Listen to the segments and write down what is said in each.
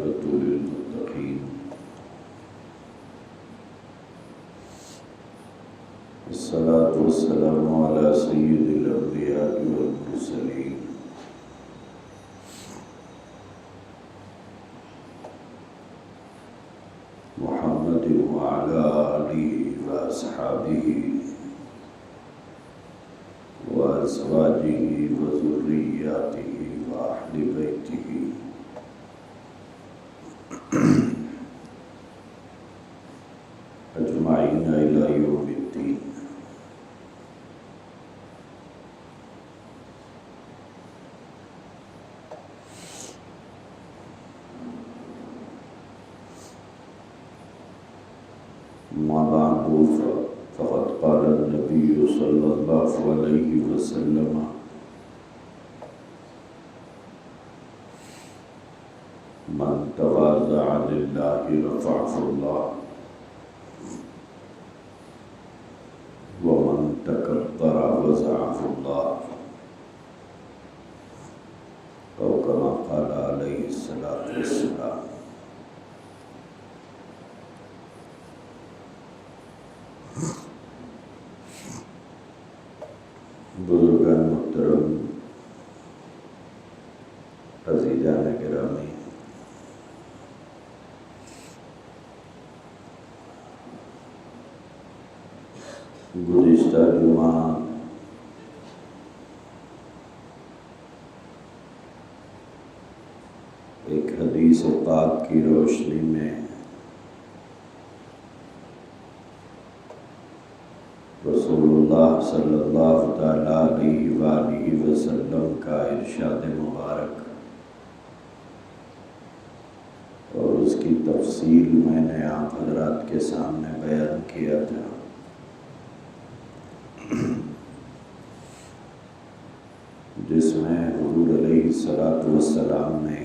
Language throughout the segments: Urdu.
والعاقبة للمتقين الصلاة والسلام على سيد الأنبياء والمرسلين محمد وعلى آله وأصحابه وأزواجه وذرياته وأهل بيته أجمعين إلى يوم الدين. ما بعد فقد قال النبي صلى الله عليه وسلم من تواضع لله رفعه الله ومن تكبر وضعه الله أو كما قال عليه الصلاة والسلام. بزرگان محترم، عزیزان گرامی، گزشتہ جمعہ ایک حدیث پاک کی روشنی میں رسول اللہ صلی اللہ تعالی علیہ وآلہ وسلم کا ارشاد مبارک اور اس کی تفصیل میں نے آپ حضرات کے سامنے بیان کیا تھا. جس میں حضور علیہ السلام نے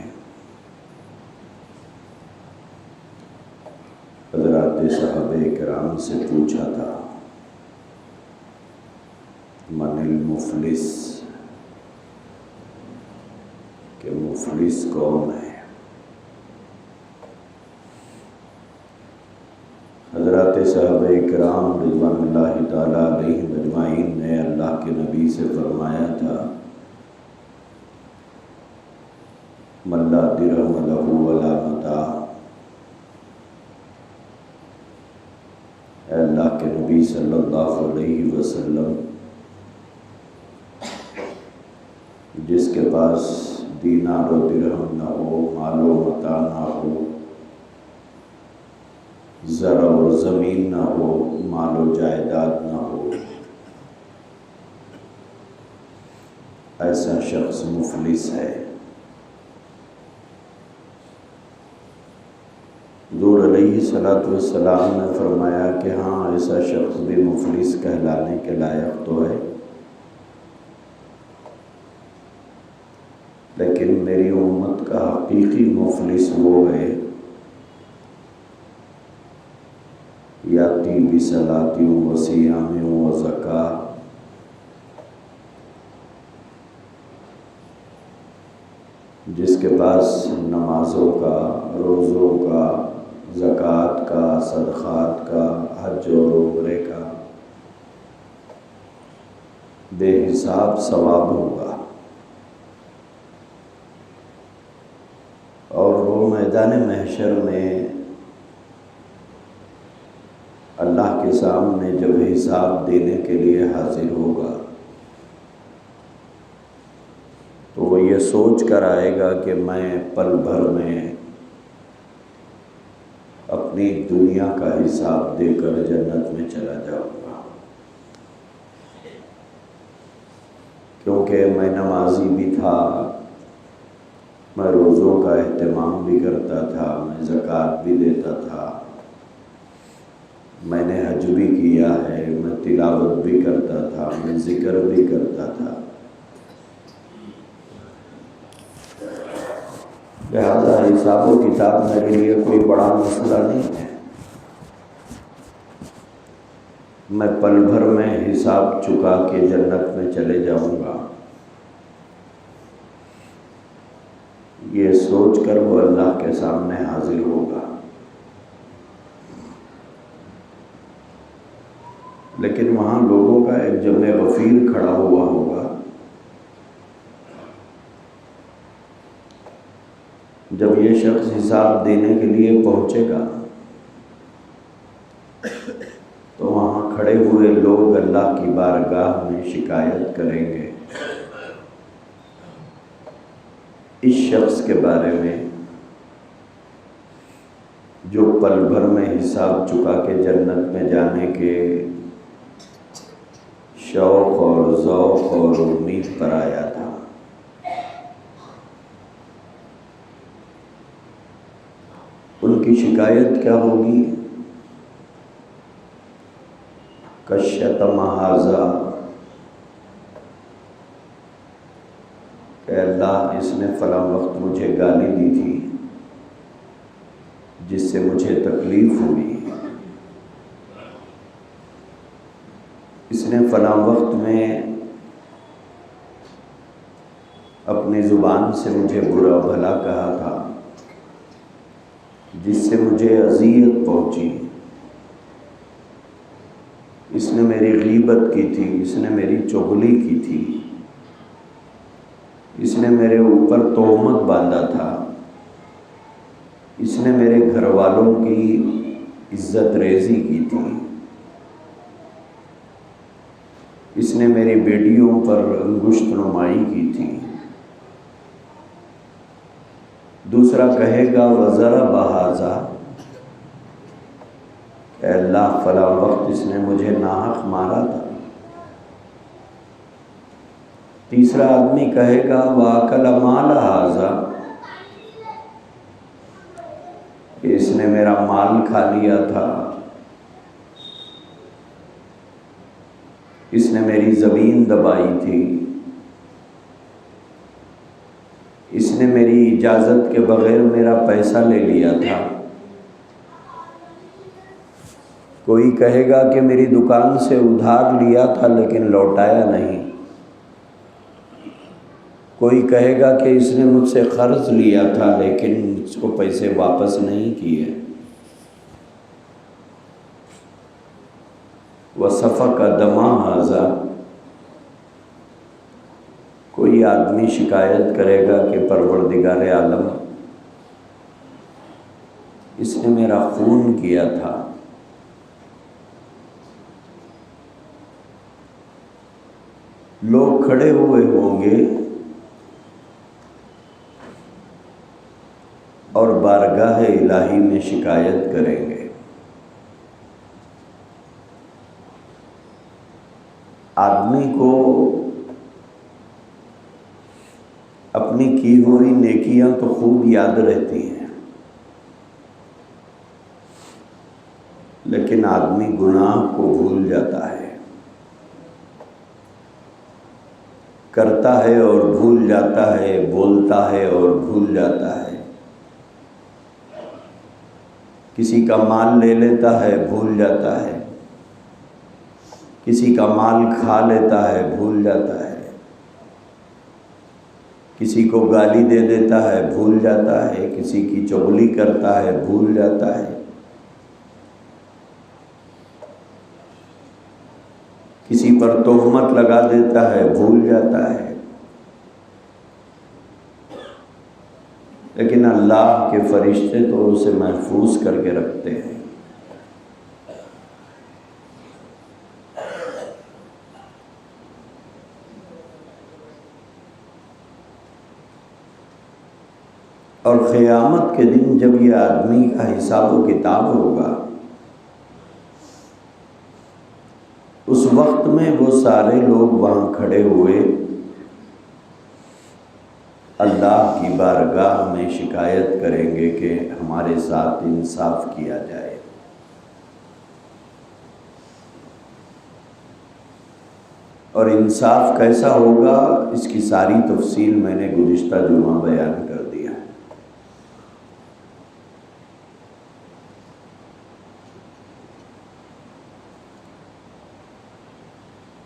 حضرات صحابہ کرام سے پوچھا تھا من المفلس، کہ مفلس کون ہے. حضرات صحابہ کرام رضوان اللہ تعالی علیہم اجمعین نے اللہ کے نبی سے فرمایا تھا من لا درہم لہ ولا متاع. اے اللہ کے نبی صلی اللہ علیہ وسلم، جس کے پاس دینار و درہم نہ ہو، مال و متاع نہ ہو، زر و زمین نہ ہو، مال و جائیداد نہ ہو، ایسا شخص مفلس ہے. حضور علیہ السلام نے فرمایا کہ ہاں، ایسا شخص بھی مفلس کہلانے کے لائق تو ہے، لیکن میری امت کا حقیقی مفلس وہ ہے یاتی بصلاۃ و صیام و زکوٰۃ، جس کے پاس نمازوں کا، روزوں کا، زکوٰۃ کا، صدقات کا، حج اور عمرے کا بے حساب ثواب ہوگا، اور وہ میدان محشر میں اللہ کے سامنے جب حساب دینے کے لیے حاضر ہوگا تو وہ یہ سوچ کر آئے گا کہ میں پل بھر میں اپنی دنیا کا حساب دے کر جنت میں چلا جاؤں گا، کیونکہ میں نمازی بھی تھا، میں روزوں کا اہتمام بھی کرتا تھا، میں زکوٰۃ بھی دیتا تھا، میں نے حج بھی کیا ہے، میں تلاوت بھی کرتا تھا، میں ذکر بھی کرتا تھا. لہذا حساب و کتاب میرے لیے کوئی بڑا مسئلہ نہیں ہے. میں پل بھر میں حساب چکا کے جنت میں چلے جاؤں گا. یہ سوچ کر وہ اللہ کے سامنے حاضر ہوگا۔ لیکن وہاں لوگوں کا ایک جمع غفیر کھڑا ہوا ہوگا۔ جب یہ شخص حساب دینے کے لیے پہنچے گا تو وہاں کھڑے ہوئے لوگ اللہ کی بارگاہ میں شکایت کریں گے اس شخص کے بارے میں جو پل بھر میں حساب چکا کے جنت میں جانے کے شوق اور ذوق اور امید پر آیا تھا۔ ان کی شکایت کیا ہوگی؟ کشتم ھذا، کہ اللہ اس نے فلاں وقت مجھے گالی دی تھی جس سے مجھے تکلیف ہوئی، اس نے فلاں وقت میں اپنی زبان سے مجھے برا بھلا کہا تھا جس سے مجھے اذیت پہنچی، اس نے میری غیبت کی تھی، اس نے میری چغلی کی تھی، اس نے میرے اوپر تہمت باندھا تھا، اس نے میرے گھر والوں کی عزت ریزی کی تھی، اس نے میری بیٹیوں پر انگشت نمائی کی تھی۔ دوسرا کہے گا وَضَرَبَ ھذا، کہ اللہ فلاں وقت اس نے مجھے ناحق مارا تھا۔ تیسرا آدمی کہے گا وَأَكَلَ مَالَ ھذا، کہ اس نے میرا مال کھا لیا تھا، اس نے میری زمین دبائی تھی، اس نے میری اجازت کے بغیر میرا پیسہ لے لیا تھا۔ کوئی کہے گا کہ میری دکان سے ادھار لیا تھا لیکن لوٹایا نہیں۔ کوئی کہے گا کہ اس نے مجھ سے قرض لیا تھا لیکن مجھ کو پیسے واپس نہیں کیے۔ وَسَفَكَ دَمَ ھذا، کوئی آدمی شکایت کرے گا کہ پروردگار عالم اس نے میرا خون کیا تھا۔ لوگ کھڑے ہوئے ہوں گے اور بارگاہ الہی میں شکایت کریں گے۔ آدمی کو اپنی کی ہوئی نیکیاں تو خوب یاد رہتی ہیں، لیکن آدمی گناہ کو بھول جاتا ہے، کرتا ہے اور بھول جاتا ہے، بولتا ہے اور بھول جاتا ہے، کسی کا مال لے لیتا ہے بھول جاتا ہے، کسی کا مال کھا لیتا ہے بھول جاتا ہے، کسی کو گالی دے دیتا ہے بھول جاتا ہے، کسی کی چغلی کرتا ہے بھول جاتا ہے، کسی پر تہمت لگا دیتا ہے بھول جاتا ہے۔ لیکن اللہ کے فرشتے تو اسے محفوظ کر کے رکھتے ہیں۔ اور قیامت کے دن جب یہ آدمی کا حساب و کتاب ہوگا، اس وقت میں وہ سارے لوگ وہاں کھڑے ہوئے اللہ کی بارگاہ میں شکایت کریں گے کہ ہمارے ساتھ انصاف کیا جائے۔ اور انصاف کیسا ہوگا اس کی ساری تفصیل میں نے گزشتہ جمعہ بیان کر دیا۔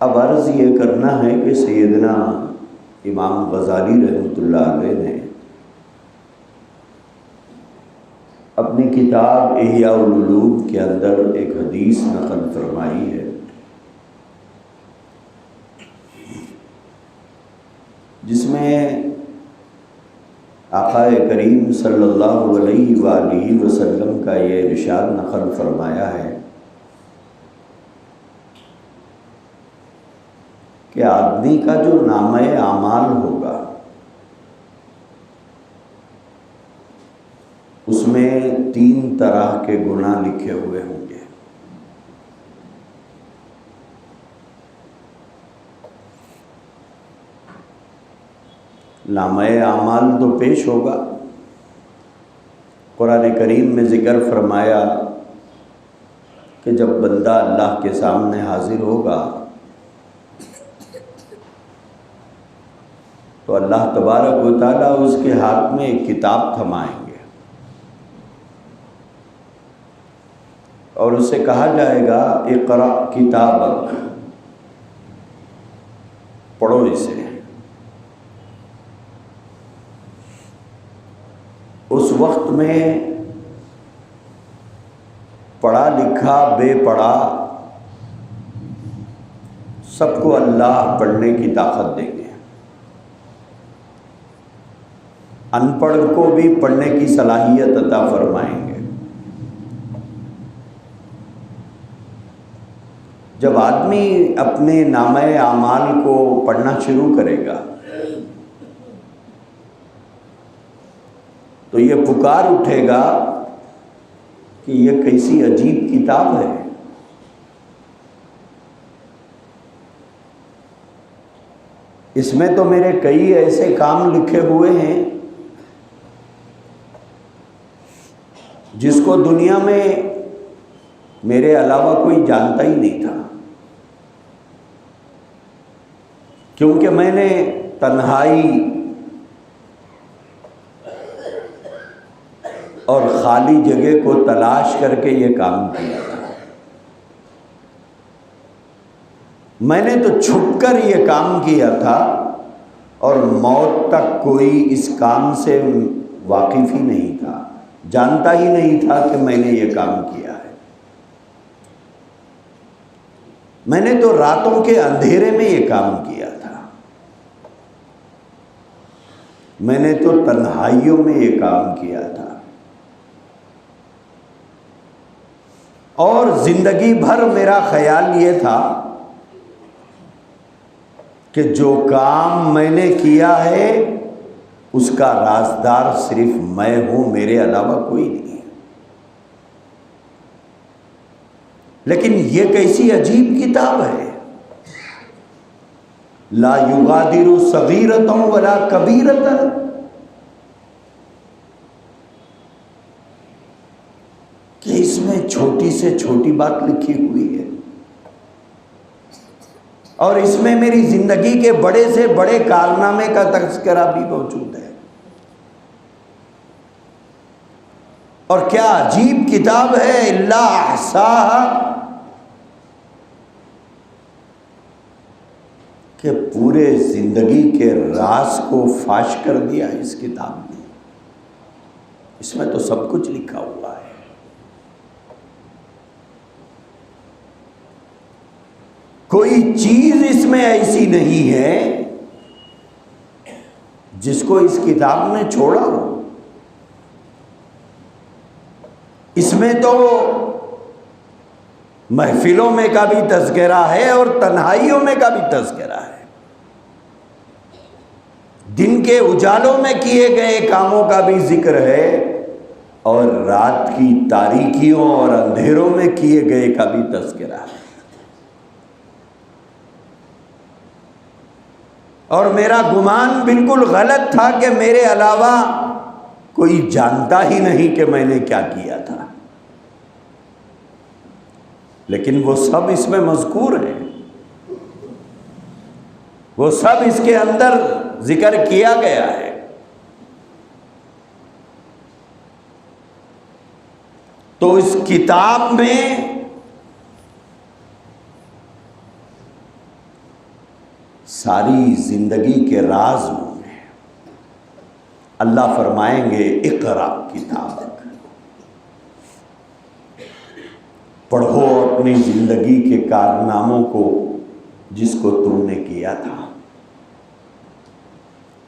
اب عرض یہ کرنا ہے کہ سیدنا امام غزالی رحمۃ اللہ علیہ نے اپنی کتاب احیاء العلوم کے اندر ایک حدیث نقل فرمائی ہے جس میں آقا کریم صلی اللہ علیہ وآلہ وسلم کا یہ ارشاد نقل فرمایا ہے کہ آدمی کا جو نامہ اعمال ہوگا اس میں 3 طرح کے گناہ لکھے ہوئے ہوں گے۔ نامہ اعمال تو پیش ہوگا، قرآن کریم میں ذکر فرمایا کہ جب بندہ اللہ کے سامنے حاضر ہوگا تو اللہ تبارک و تعالیٰ اس کے ہاتھ میں ایک کتاب تھمائیں گے اور اس سے کہا جائے گا اقرأ کتابک، پڑھو اسے۔ اس وقت میں پڑھا لکھا بے پڑھا سب کو اللہ پڑھنے کی طاقت دیں گے، ان پڑھ کو بھی پڑھنے کی صلاحیت عطا فرمائیں گے۔ جب آدمی اپنے نامہ اعمال کو پڑھنا شروع کرے گا تو یہ پکار اٹھے گا کہ یہ کیسی عجیب کتاب ہے، اس میں تو میرے کئی ایسے کام لکھے ہوئے ہیں جس کو دنیا میں میرے علاوہ کوئی جانتا ہی نہیں تھا، کیونکہ میں نے تنہائی اور خالی جگہ کو تلاش کر کے یہ کام کیا تھا۔ میں نے تو چھپ کر یہ کام کیا تھا اور موت تک کوئی اس کام سے واقف ہی نہیں تھا، جانتا ہی نہیں تھا کہ میں نے یہ کام کیا ہے۔ میں نے تو راتوں کے اندھیرے میں یہ کام کیا تھا، میں نے تو تنہائیوں میں یہ کام کیا تھا، اور زندگی بھر میرا خیال یہ تھا کہ جو کام میں نے کیا ہے اس کا رازدار صرف میں ہوں، میرے علاوہ کوئی نہیں ہے۔ لیکن یہ کیسی عجیب کتاب ہے، لا یغادر صغیرۃ ولا کبیرۃ، کہ اس میں چھوٹی سے چھوٹی بات لکھی ہوئی ہے اور اس میں میری زندگی کے بڑے سے بڑے کارنامے کا تذکرہ بھی موجود ہے۔ اور کیا عجیب کتاب ہے، الا احصاها، کہ پورے زندگی کے راز کو فاش کر دیا اس کتاب نے۔ اس میں تو سب کچھ لکھا ہوا ہے۔ کوئی چیز اس میں ایسی نہیں ہے جس کو اس کتاب نے چھوڑا ہو۔ اس میں تو محفلوں میں کا بھی تذکرہ ہے اور تنہائیوں میں کا بھی تذکرہ ہے، دن کے اجالوں میں کیے گئے کاموں کا بھی ذکر ہے اور رات کی تاریکیوں اور اندھیروں میں کیے گئے کا بھی تذکرہ ہے۔ اور میرا گمان بالکل غلط تھا کہ میرے علاوہ کوئی جانتا ہی نہیں کہ میں نے کیا کیا تھا، لیکن وہ سب اس میں مذکور ہے، وہ سب اس کے اندر ذکر کیا گیا ہے۔ تو اس کتاب میں ساری زندگی کے راز ہوں گے۔ اللہ فرمائیں گے اقرا کتابک، اپنی زندگی کے کارناموں کو جس کو تم نے کیا تھا،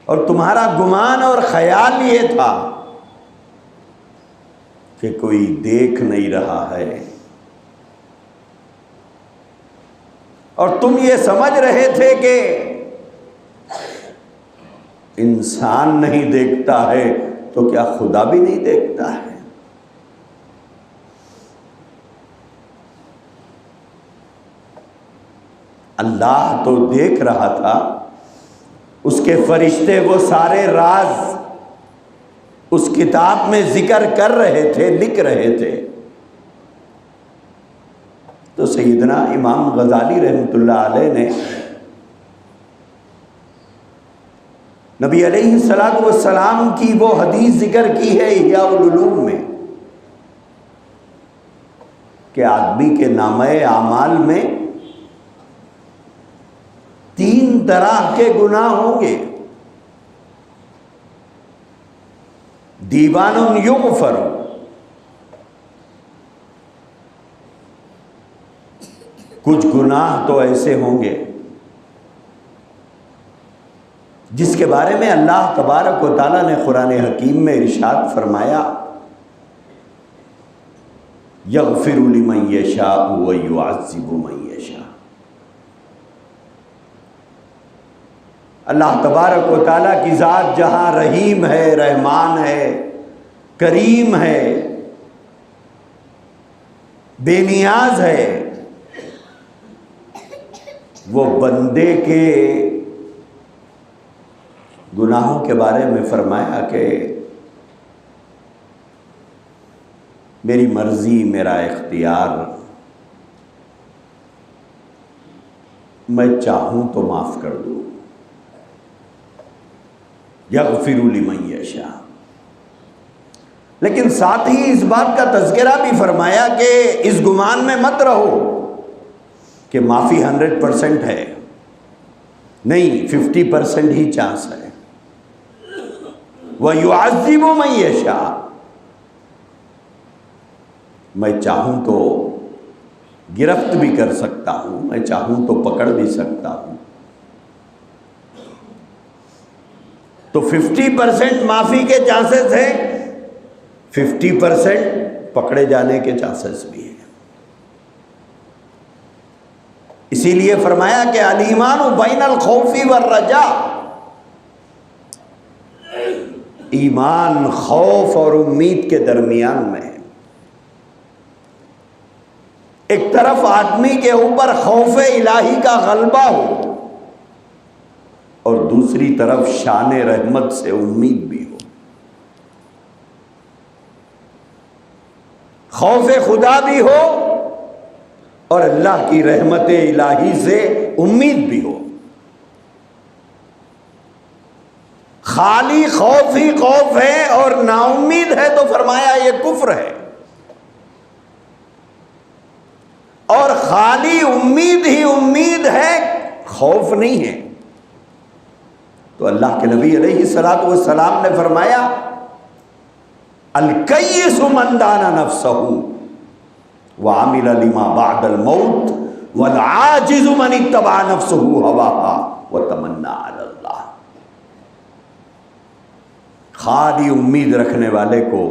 اور تمہارا گمان اور خیال یہ تھا کہ کوئی دیکھ نہیں رہا ہے، اور تم یہ سمجھ رہے تھے کہ انسان نہیں دیکھتا ہے تو کیا خدا بھی نہیں دیکھتا ہے؟ اللہ تو دیکھ رہا تھا، اس کے فرشتے وہ سارے راز اس کتاب میں ذکر کر رہے تھے، لکھ رہے تھے۔ تو سیدنا امام غزالی رحمۃ اللہ علیہ نے نبی علیہ الصلوۃ والسلام کی وہ حدیث ذکر کی ہے احیاء العلوم میں کہ آدمی کے نامہ اعمال میں 3 طرح کے گناہ ہوں گے۔ دیوان یغفر، کچھ گناہ تو ایسے ہوں گے جس کے بارے میں اللہ تبارک و تعالیٰ نے قرآن حکیم میں ارشاد فرمایا یغفر لمن یشاء ویعذب من یشاء۔ اللہ تبارک و تعالیٰ کی ذات جہاں رحیم ہے، رحمان ہے، کریم ہے، بے نیاز ہے، وہ بندے کے گناہوں کے بارے میں فرمایا کہ میری مرضی، میرا اختیار، میں چاہوں تو معاف کر دوں، یغفر لمن یشاء۔ لیکن ساتھ ہی اس بات کا تذکرہ بھی فرمایا کہ اس گمان میں مت رہو کہ معافی 100% ہے، نہیں، 50% ہی چانس ہے۔ وَيُعَذِّبُ مَن يَشَاءُ، میں چاہوں تو گرفت بھی کر سکتا ہوں، میں چاہوں تو پکڑ بھی سکتا ہوں۔ تو 50% معافی کے چانسز ہیں، 50% پکڑے جانے کے چانسز بھی ہیں۔ اسی لیے فرمایا کہ الایمان بین الخوف والرجاء، ایمان خوف اور امید کے درمیان میں ہے۔ ایک طرف آدمی کے اوپر خوف الہی کا غلبہ ہو اور دوسری طرف شان رحمت سے امید بھی ہو۔ خوف خدا بھی ہو اور اللہ کی رحمت الہی سے امید بھی ہو۔ خالی خوف ہی خوف ہے اور نا امید ہے تو فرمایا یہ کفر ہے، اور خالی امید ہی امید ہے، خوف نہیں ہے تو اللہ کے نبی علیہ الصلوۃ والسلام نے فرمایا الکیس من دان نفسہ وعمل لما بعد الموت والعاجز من اتبع نفسہ ہواها وتمنى علی اللہ۔ خالی امید رکھنے والے کو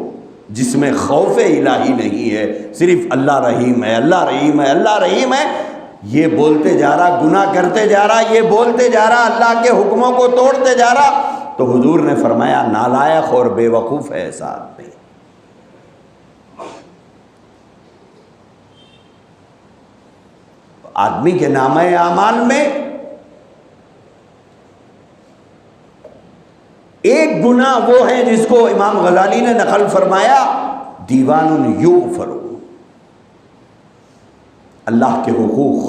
جس میں خوف الہی نہیں ہے، صرف اللہ رحیم ہے، اللہ رحیم ہے، اللہ رحیم ہے، یہ بولتے جا رہا، گناہ کرتے جا رہا، یہ بولتے جا رہا، اللہ کے حکموں کو توڑتے جا رہا، تو حضور نے فرمایا نالائق اور بے وقوف ہے ایسا آدمی۔ آدمی کے نامہ اعمال میں ایک گناہ وہ ہے جس کو امام غزالی نے نقل فرمایا دیوان یغفر، اللہ کے حقوق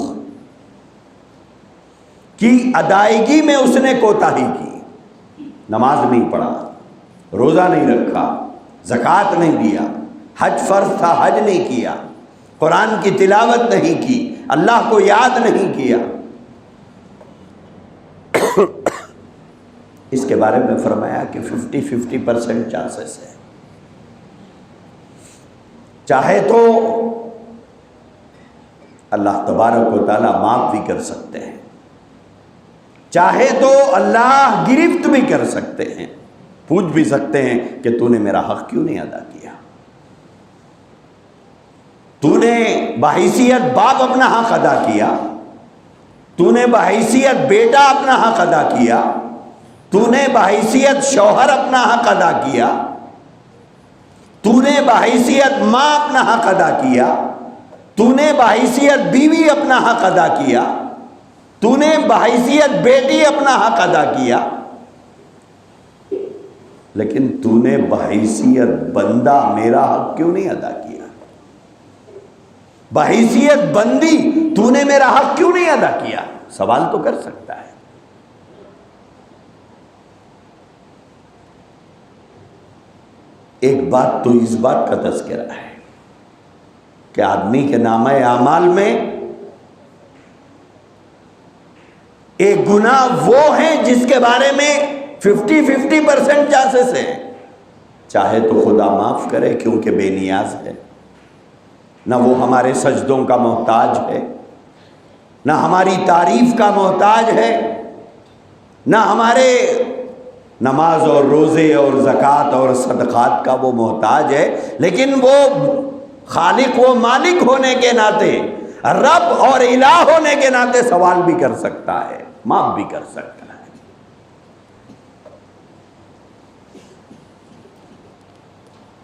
کی ادائیگی میں اس نے کوتاہی کی، نماز نہیں پڑھا، روزہ نہیں رکھا، زکوٰۃ نہیں دیا، حج فرض تھا حج نہیں کیا، قرآن کی تلاوت نہیں کی، اللہ کو یاد نہیں کیا۔ اس کے بارے میں فرمایا کہ 50% چانسز ہے، چاہے تو اللہ تبارک و تعالیٰ معاف بھی کر سکتے ہیں، چاہے تو اللہ گرفت بھی کر سکتے ہیں، پوچھ بھی سکتے ہیں کہ تو نے میرا حق کیوں نہیں ادا کیا؟ تو نے بحیثیت باپ اپنا حق ادا کیا، تو نے بحیثیت بیٹا اپنا حق ادا کیا، تو نے بحیثیت شوہر اپنا حق ادا کیا، تو نے بحیثیت ماں اپنا حق ادا کیا، تو نے بحیثیت بیوی اپنا حق ادا کیا، تو نے بحیثیت بیٹی اپنا حق ادا کیا، لیکن تو نے بحیثیت بندہ میرا حق کیوں نہیں ادا کیا؟ بحیثیت بندی تو نے میرا حق کیوں نہیں ادا کیا؟ سوال تو کر سکتا ہے۔ ایک بات تو اس بات کا تذکرہ ہے کہ آدمی کے نامہ اعمال میں ایک گناہ وہ ہیں جس کے بارے میں 50% چانسز ہیں، چاہے تو خدا معاف کرے کیونکہ بے نیاز ہے، نہ وہ ہمارے سجدوں کا محتاج ہے، نہ ہماری تعریف کا محتاج ہے، نہ ہمارے نماز اور روزے اور زکوٰۃ اور صدقات کا وہ محتاج ہے، لیکن وہ خالق و مالک ہونے کے ناطے، رب اور الہ ہونے کے ناطے سوال بھی کر سکتا ہے، معاف بھی کر سکتا ہے۔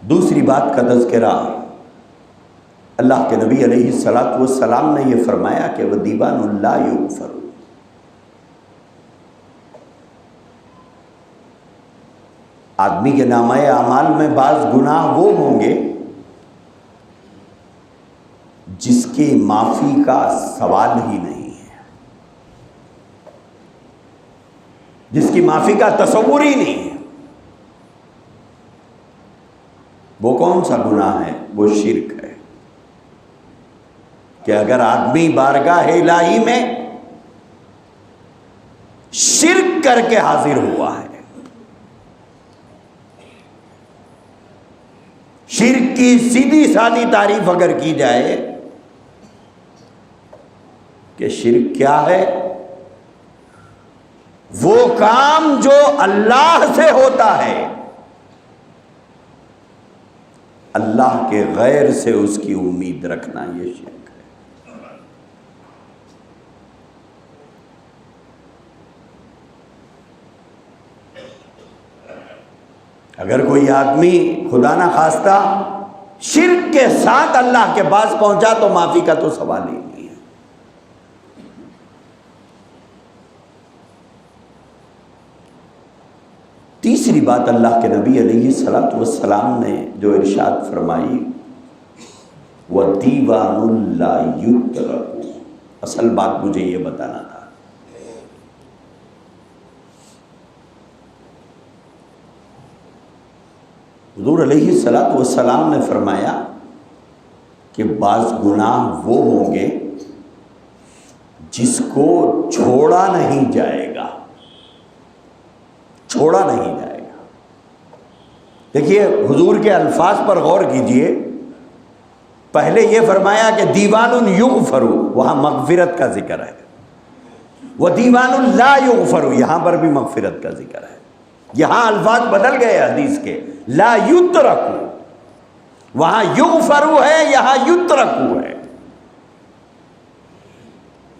دوسری بات کا تذکرہ، اللہ کے نبی علیہ الصلاۃ والسلام نے یہ فرمایا کہ وہ دیوان لا یغفر، آدمی کے نامہ اعمال میں بعض گناہ وہ ہوں گے جس کی معافی کا سوال ہی نہیں ہے، جس کی معافی کا تصور ہی نہیں ہے۔ وہ کون سا گناہ ہے؟ وہ شرک ہے، کہ اگر آدمی بارگاہ الہی میں شرک کر کے حاضر ہوا ہے، شرک کی سیدھی سادی تعریف اگر کی جائے کہ شرک کیا ہے، وہ کام جو اللہ سے ہوتا ہے، اللہ کے غیر سے اس کی امید رکھنا، یہ شرک ہے۔ اگر کوئی آدمی خدا نہ خواستہ شرک کے ساتھ اللہ کے پاس پہنچا تو معافی کا تو سوال ہی نہیں ہے۔ تیسری بات اللہ کے نبی علیہ الصلوۃ والسلام نے جو ارشاد فرمائی، وَدِيوَانٌ لَا يُتْرَكُ، اصل بات مجھے یہ بتانا تھا۔ حضور علیہ الصلوۃ والسلام نے فرمایا کہ بعض گناہ وہ ہوں گے جس کو چھوڑا نہیں جائے گا، چھوڑا نہیں جائے گا۔ دیکھیے حضور کے الفاظ پر غور کیجئے، پہلے یہ فرمایا کہ دیوان یغفر، وہاں مغفرت کا ذکر ہے، وہ دیوان لا یغفر، یہاں پر بھی مغفرت کا ذکر ہے۔ یہاں الفاظ بدل گئے حدیث کے، لا یترکو، وہاں یغفر ہے، یہاں یترکو ہے۔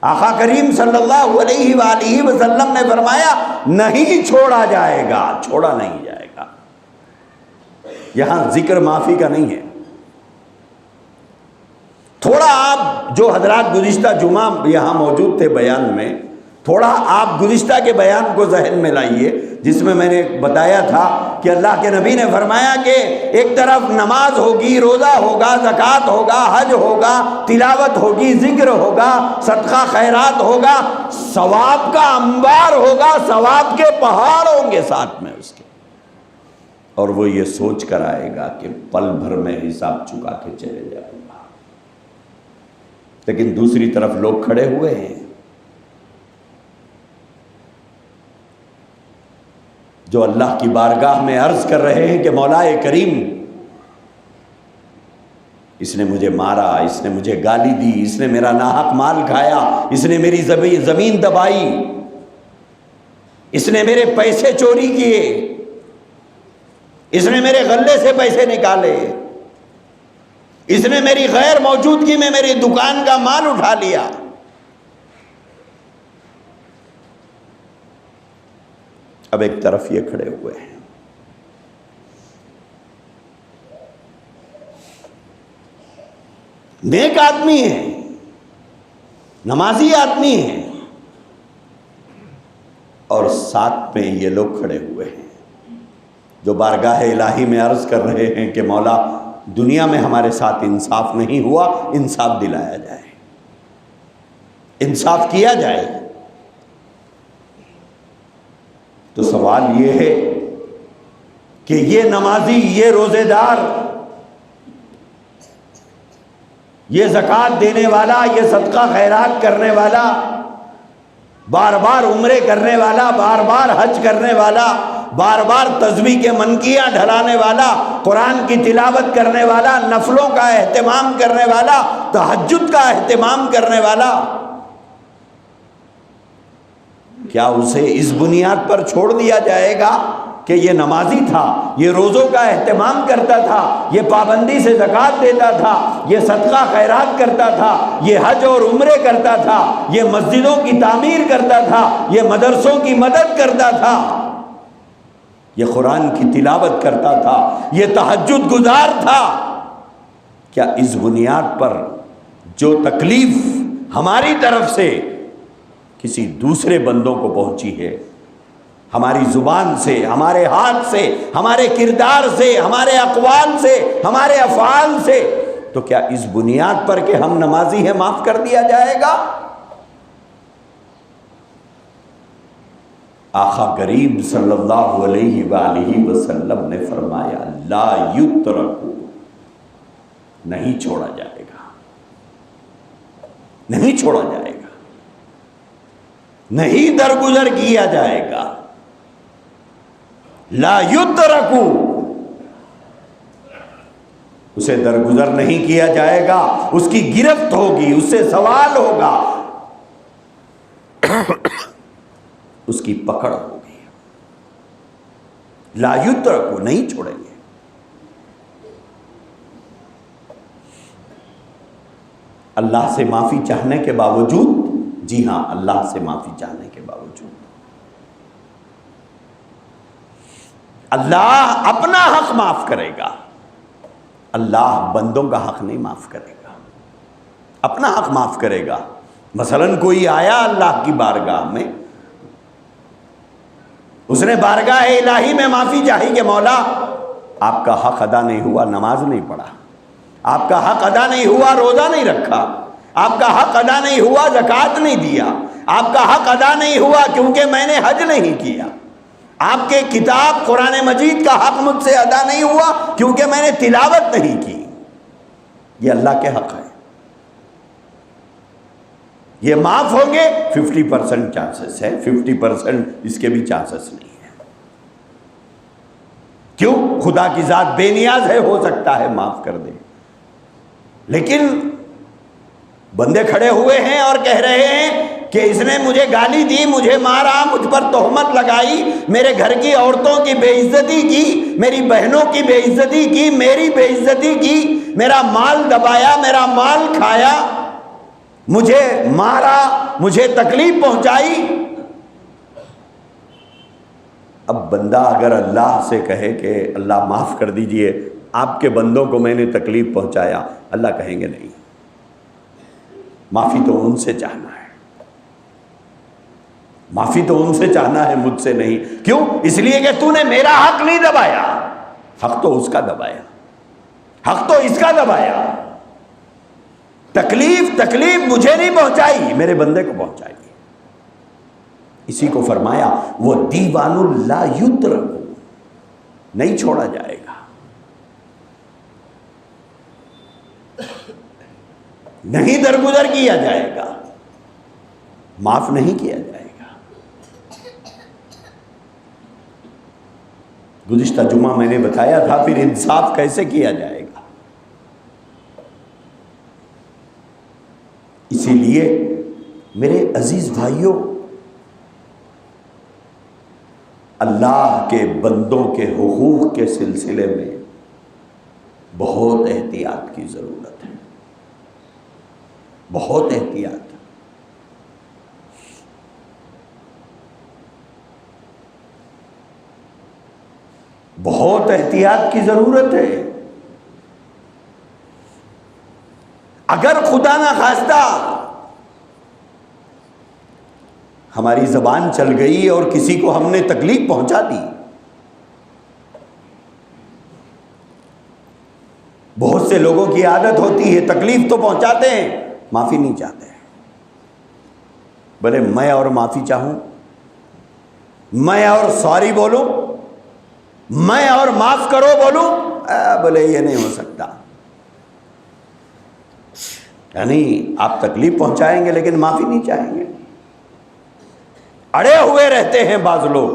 آقا کریم صلی اللہ علیہ وآلہ وسلم نے فرمایا نہیں چھوڑا جائے گا، چھوڑا نہیں جائے گا۔ یہاں ذکر معافی کا نہیں ہے۔ تھوڑا آپ جو حضرات گزشتہ جمعہ یہاں موجود تھے بیان میں، تھوڑا آپ گزشتہ کے بیان کو ذہن میں لائیے، جس میں میں نے بتایا تھا کہ اللہ کے نبی نے فرمایا کہ ایک طرف نماز ہوگی، روزہ ہوگا، زکوٰۃ ہوگا، حج ہوگا، تلاوت ہوگی، ذکر ہوگا، صدقہ خیرات ہوگا، ثواب کا انبار ہوگا، ثواب کے پہاڑ ہوں گے ساتھ میں اس کے، اور وہ یہ سوچ کر آئے گا کہ پل بھر میں حساب چکا کے چلے جاؤں گا۔ لیکن دوسری طرف لوگ کھڑے ہوئے ہیں جو اللہ کی بارگاہ میں عرض کر رہے ہیں کہ مولا کریم اس نے مجھے مارا، اس نے مجھے گالی دی، اس نے میرا ناحق مال کھایا، اس نے میری زمین دبائی، اس نے میرے پیسے چوری کیے، اس نے میرے غلے سے پیسے نکالے، اس نے میری غیر موجودگی میں میری دکان کا مال اٹھا لیا۔ اب ایک طرف یہ کھڑے ہوئے ہیں، نیک آدمی ہیں، نمازی آدمی ہیں، اور ساتھ میں یہ لوگ کھڑے ہوئے ہیں جو بارگاہ الہی میں عرض کر رہے ہیں کہ مولا دنیا میں ہمارے ساتھ انصاف نہیں ہوا، انصاف دلایا جائے، انصاف کیا جائے۔ تو سوال یہ ہے کہ یہ نمازی، یہ روزے دار، یہ زکوٰۃ دینے والا، یہ صدقہ خیرات کرنے والا، بار بار عمرے کرنے والا، بار بار حج کرنے والا، بار بار تسبیح کے منکیاں ڈھلانے والا، قرآن کی تلاوت کرنے والا، نفلوں کا اہتمام کرنے والا، تہجد کا اہتمام کرنے والا، کیا اسے اس بنیاد پر چھوڑ دیا جائے گا کہ یہ نمازی تھا، یہ روزوں کا اہتمام کرتا تھا، یہ پابندی سے زکوٰۃ دیتا تھا، یہ صدقہ خیرات کرتا تھا، یہ حج اور عمرے کرتا تھا، یہ مسجدوں کی تعمیر کرتا تھا، یہ مدرسوں کی مدد کرتا تھا، یہ قرآن کی تلاوت کرتا تھا، یہ تہجد گزار تھا، کیا اس بنیاد پر جو تکلیف ہماری طرف سے کسی دوسرے بندوں کو پہنچی ہے، ہماری زبان سے، ہمارے ہاتھ سے، ہمارے کردار سے، ہمارے اقوال سے، ہمارے افعال سے، تو کیا اس بنیاد پر کہ ہم نمازی ہیں معاف کر دیا جائے گا؟ آقا کریم صلی اللہ علیہ وآلہ وسلم نے فرمایا لا یترک، نہیں چھوڑا جائے گا، نہیں چھوڑا جائے گا، نہیں درگزر کیا جائے گا، لا یترک، اسے درگزر نہیں کیا جائے گا، اس کی گرفت ہوگی، اس سے سوال ہوگا، اس کی پکڑ ہوگی، لا یترک، نہیں چھوڑیں گے۔ اللہ سے معافی چاہنے کے باوجود، جی ہاں اللہ سے معافی چاہنے کے باوجود اللہ اپنا حق معاف کرے گا، اللہ بندوں کا حق نہیں معاف کرے گا، اپنا حق معاف کرے گا۔ مثلا کوئی آیا اللہ کی بارگاہ میں، اس نے بارگاہ الہی میں معافی چاہی کہ مولا آپ کا حق ادا نہیں ہوا، نماز نہیں پڑھا، آپ کا حق ادا نہیں ہوا، روزہ نہیں رکھا، آپ کا حق ادا نہیں ہوا، زکوٰۃ نہیں دیا، آپ کا حق ادا نہیں ہوا کیونکہ میں نے حج نہیں کیا، آپ کے کتاب قرآن مجید کا حق مجھ سے ادا نہیں ہوا کیونکہ میں نے تلاوت نہیں کی، یہ اللہ کے حق ہے، یہ معاف ہوں گے، 50% چانسز ہے، 50% اس کے بھی چانسز نہیں ہے۔ کیوں؟ خدا کی ذات بے نیاز ہے، ہو سکتا ہے معاف کر دے، لیکن بندے کھڑے ہوئے ہیں اور کہہ رہے ہیں کہ اس نے مجھے گالی دی، مجھے مارا، مجھ پر تہمت لگائی، میرے گھر کی عورتوں کی بے عزتی کی، میری بہنوں کی بے عزتی کی، میری بے عزتی کی، میرا مال دبایا، میرا مال کھایا، مجھے مارا، مجھے تکلیف پہنچائی۔ اب بندہ اگر اللہ سے کہے کہ اللہ معاف کر دیجئے، آپ کے بندوں کو میں نے تکلیف پہنچایا، اللہ کہیں گے نہیں، معافی تو ان سے چاہنا ہے، معافی تو ان سے چاہنا ہے، مجھ سے نہیں۔ کیوں؟ اس لیے کہ تو نے میرا حق نہیں دبایا، حق تو اس کا دبایا، حق تو اس کا دبایا، تکلیف مجھے نہیں پہنچائی، میرے بندے کو پہنچائی۔ اسی کو فرمایا وہ دیوان لا یترک، نہیں چھوڑا جائے گا، نہیں درگزر کیا جائے گا، معاف نہیں کیا جائے گا۔ گزشتہ جمعہ میں نے بتایا تھا پھر انصاف کیسے کیا جائے گا۔ اسی لیے میرے عزیز بھائیوں، اللہ کے بندوں کے حقوق کے سلسلے میں بہت احتیاط کی ضرورت ہے، بہت احتیاط۔ بہت احتیاط کی ضرورت ہے۔ اگر خدا نہ خواستہ ہماری زبان چل گئی اور کسی کو ہم نے تکلیف پہنچا دی، بہت سے لوگوں کی عادت ہوتی ہے تکلیف تو پہنچاتے ہیں، معافی نہیں چاہتے۔ بولے میں اور معافی چاہوں، میں اور سوری بولوں، میں اور معاف کرو بولوں، بولے یہ نہیں ہو سکتا۔ یعنی آپ تکلیف پہنچائیں گے لیکن معافی نہیں چاہیں گے۔ اڑے ہوئے رہتے ہیں بعض لوگ،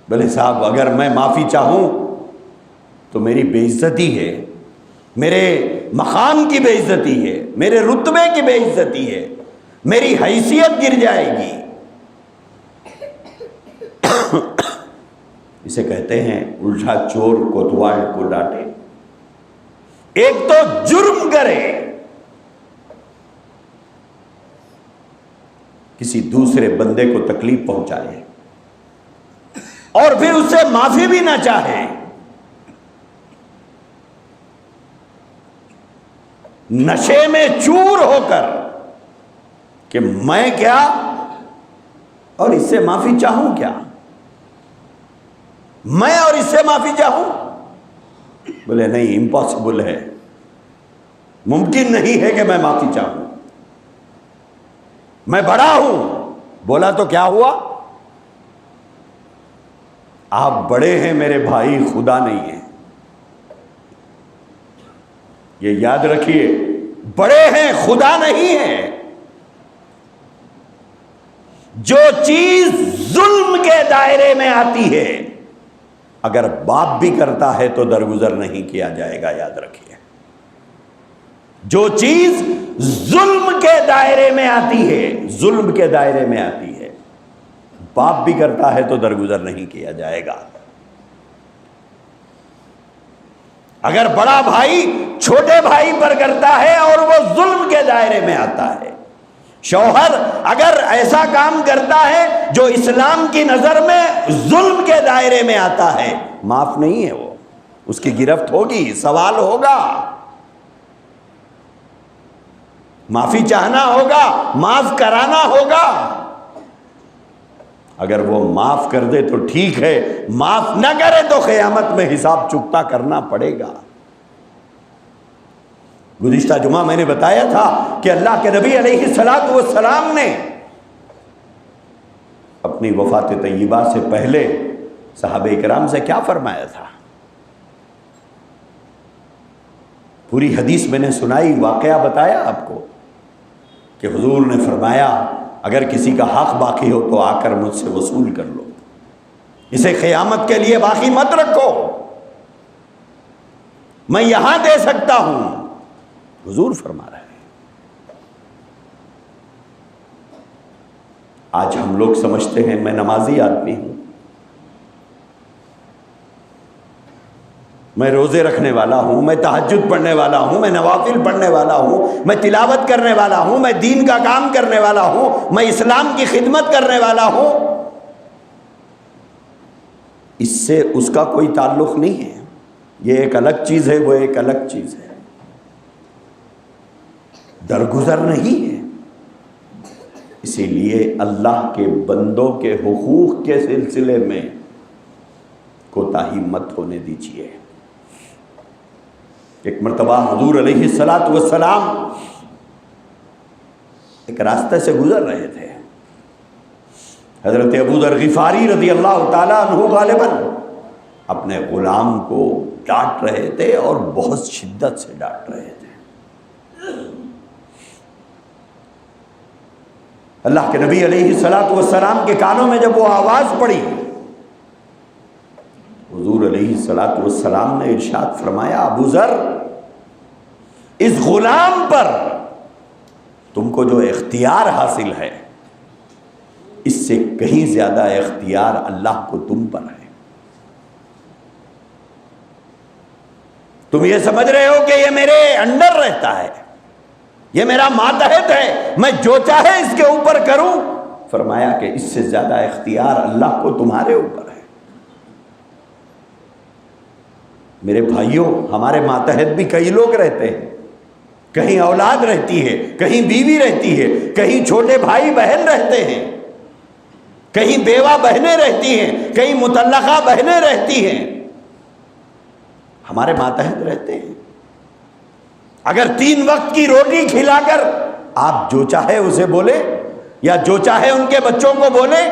بولے صاحب اگر میں معافی چاہوں تو میری بے عزتی ہے، میرے مقام کی بے عزتی ہے، میرے رتبے کی بے عزتی ہے، میری حیثیت گر جائے گی۔ اسے کہتے ہیں الٹا چور کوتوال کو ڈانٹے۔ ایک تو جرم کرے، کسی دوسرے بندے کو تکلیف پہنچائے اور پھر اس سے معافی بھی نہ چاہے، نشے میں چور ہو کر کہ میں کیا اور اس سے معافی چاہوں کیا، میں اور اس سے معافی چاہوں، بولے نہیں امپاسبل ہے، ممکن نہیں ہے کہ میں معافی چاہوں، میں بڑا ہوں۔ بولا تو کیا ہوا؟ آپ بڑے ہیں میرے بھائی، خدا نہیں ہے، یہ یاد رکھیے، بڑے ہیں خدا نہیں ہے۔ جو چیز ظلم کے دائرے میں آتی ہے اگر باپ بھی کرتا ہے تو درگزر نہیں کیا جائے گا، یاد رکھیے۔ جو چیز ظلم کے دائرے میں آتی ہے، ظلم کے دائرے میں آتی ہے، باپ بھی کرتا ہے تو درگزر نہیں کیا جائے گا۔ اگر بڑا بھائی چھوٹے بھائی پر کرتا ہے اور وہ ظلم کے دائرے میں آتا ہے، شوہر اگر ایسا کام کرتا ہے جو اسلام کی نظر میں ظلم کے دائرے میں آتا ہے، معاف نہیں ہے، وہ اس کی گرفت ہوگی، سوال ہوگا، معافی چاہنا ہوگا، معاف کرانا ہوگا۔ اگر وہ معاف کر دے تو ٹھیک ہے، معاف نہ کرے تو قیامت میں حساب چکتا کرنا پڑے گا۔ گزشتہ جمعہ میں نے بتایا تھا کہ اللہ کے نبی علیہ الصلوۃ والسلام نے اپنی وفات طیبہ سے پہلے صحابہ کرام سے کیا فرمایا تھا؟ پوری حدیث میں نے سنائی، واقعہ بتایا آپ کو کہ حضور نے فرمایا اگر کسی کا حق باقی ہو تو آ کر مجھ سے وصول کر لو، اسے قیامت کے لیے باقی مت رکھو، میں یہاں دے سکتا ہوں، حضور فرما رہے ہیں۔ آج ہم لوگ سمجھتے ہیں میں نمازی آدمی ہوں، میں روزے رکھنے والا ہوں، میں تہجد پڑھنے والا ہوں، میں نوافل پڑھنے والا ہوں، میں تلاوت کرنے والا ہوں، میں دین کا کام کرنے والا ہوں، میں اسلام کی خدمت کرنے والا ہوں، اس سے اس کا کوئی تعلق نہیں ہے، یہ ایک الگ چیز ہے، وہ ایک الگ چیز ہے، درگزر نہیں ہے۔ اسی لیے اللہ کے بندوں کے حقوق کے سلسلے میں کوتاہی مت ہونے دیجیے۔ ایک مرتبہ حضور علیہ الصلوۃ والسلام ایک راستے سے گزر رہے تھے، حضرت ابو ذر غفاری رضی اللہ تعالیٰ عنہ غالباً اپنے غلام کو ڈانٹ رہے تھے اور بہت شدت سے ڈانٹ رہے تھے۔ اللہ کے نبی علیہ الصلوۃ والسلام کے کانوں میں جب وہ آواز پڑی، حضور علیہ الصلوۃ والسلام نے ارشاد فرمایا ابو ذر غلام پر تم کو جو اختیار حاصل ہے، اس سے کہیں زیادہ اختیار اللہ کو تم پر ہے۔ تم یہ سمجھ رہے ہو کہ یہ میرے انڈر رہتا ہے، یہ میرا ماتحت ہے، میں جو چاہے اس کے اوپر کروں۔ فرمایا کہ اس سے زیادہ اختیار اللہ کو تمہارے اوپر ہے۔ میرے بھائیوں، ہمارے ماتحت بھی کئی لوگ رہتے ہیں، کہیں اولاد رہتی ہے، کہیں بیوی رہتی ہے، کہیں چھوٹے بھائی بہن رہتے ہیں، کہیں بیوہ بہنیں رہتی ہیں، کہیں مطلقہ بہنیں رہتی ہیں، ہمارے ماتحت رہتے ہیں۔ اگر 3 وقت کی روٹی کھلا کر آپ جو چاہے اسے بولے، یا جو چاہے ان کے بچوں کو بولے،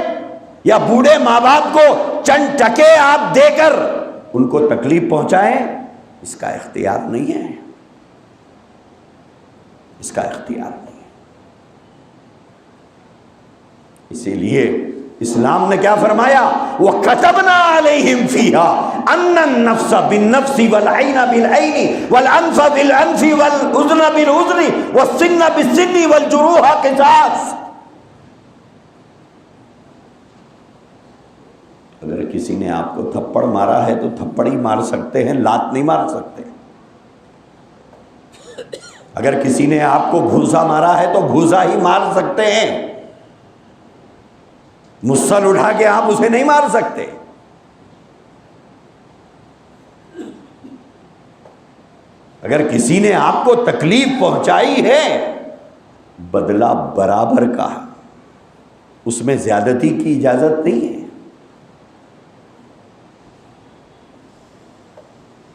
یا بوڑھے ماں باپ کو چند ٹکے آپ دے کر ان کو تکلیف پہنچائیں، اس کا اختیار نہیں ہے، اس کا اختیار نہیں ہے۔ اسی لیے اسلام نے کیا فرمایا؟ وَكَتَبْنَا عَلَيْهِمْ فِيهَا أَنَّ النَّفْسَ بِالنَّفْسِ وَالْعَيْنَ بِالْعَيْنِ وَالْأَنْفَ بِالْأَنْفِ وَالْأُذْنَ بِالْأُذْنِ وَالسِّنَّ بِالسِّنِّ وَالْجُرُوحَ قِصَاصٌ۔ اگر کسی نے آپ کو تھپڑ مارا ہے تو تھپڑ ہی مار سکتے ہیں، لات نہیں مار سکتے۔ اگر کسی نے آپ کو گھوسا مارا ہے تو گھوسا ہی مار سکتے ہیں، مصل اٹھا کے آپ اسے نہیں مار سکتے۔ اگر کسی نے آپ کو تکلیف پہنچائی ہے، بدلہ برابر کا ہے، اس میں زیادتی کی اجازت نہیں ہے۔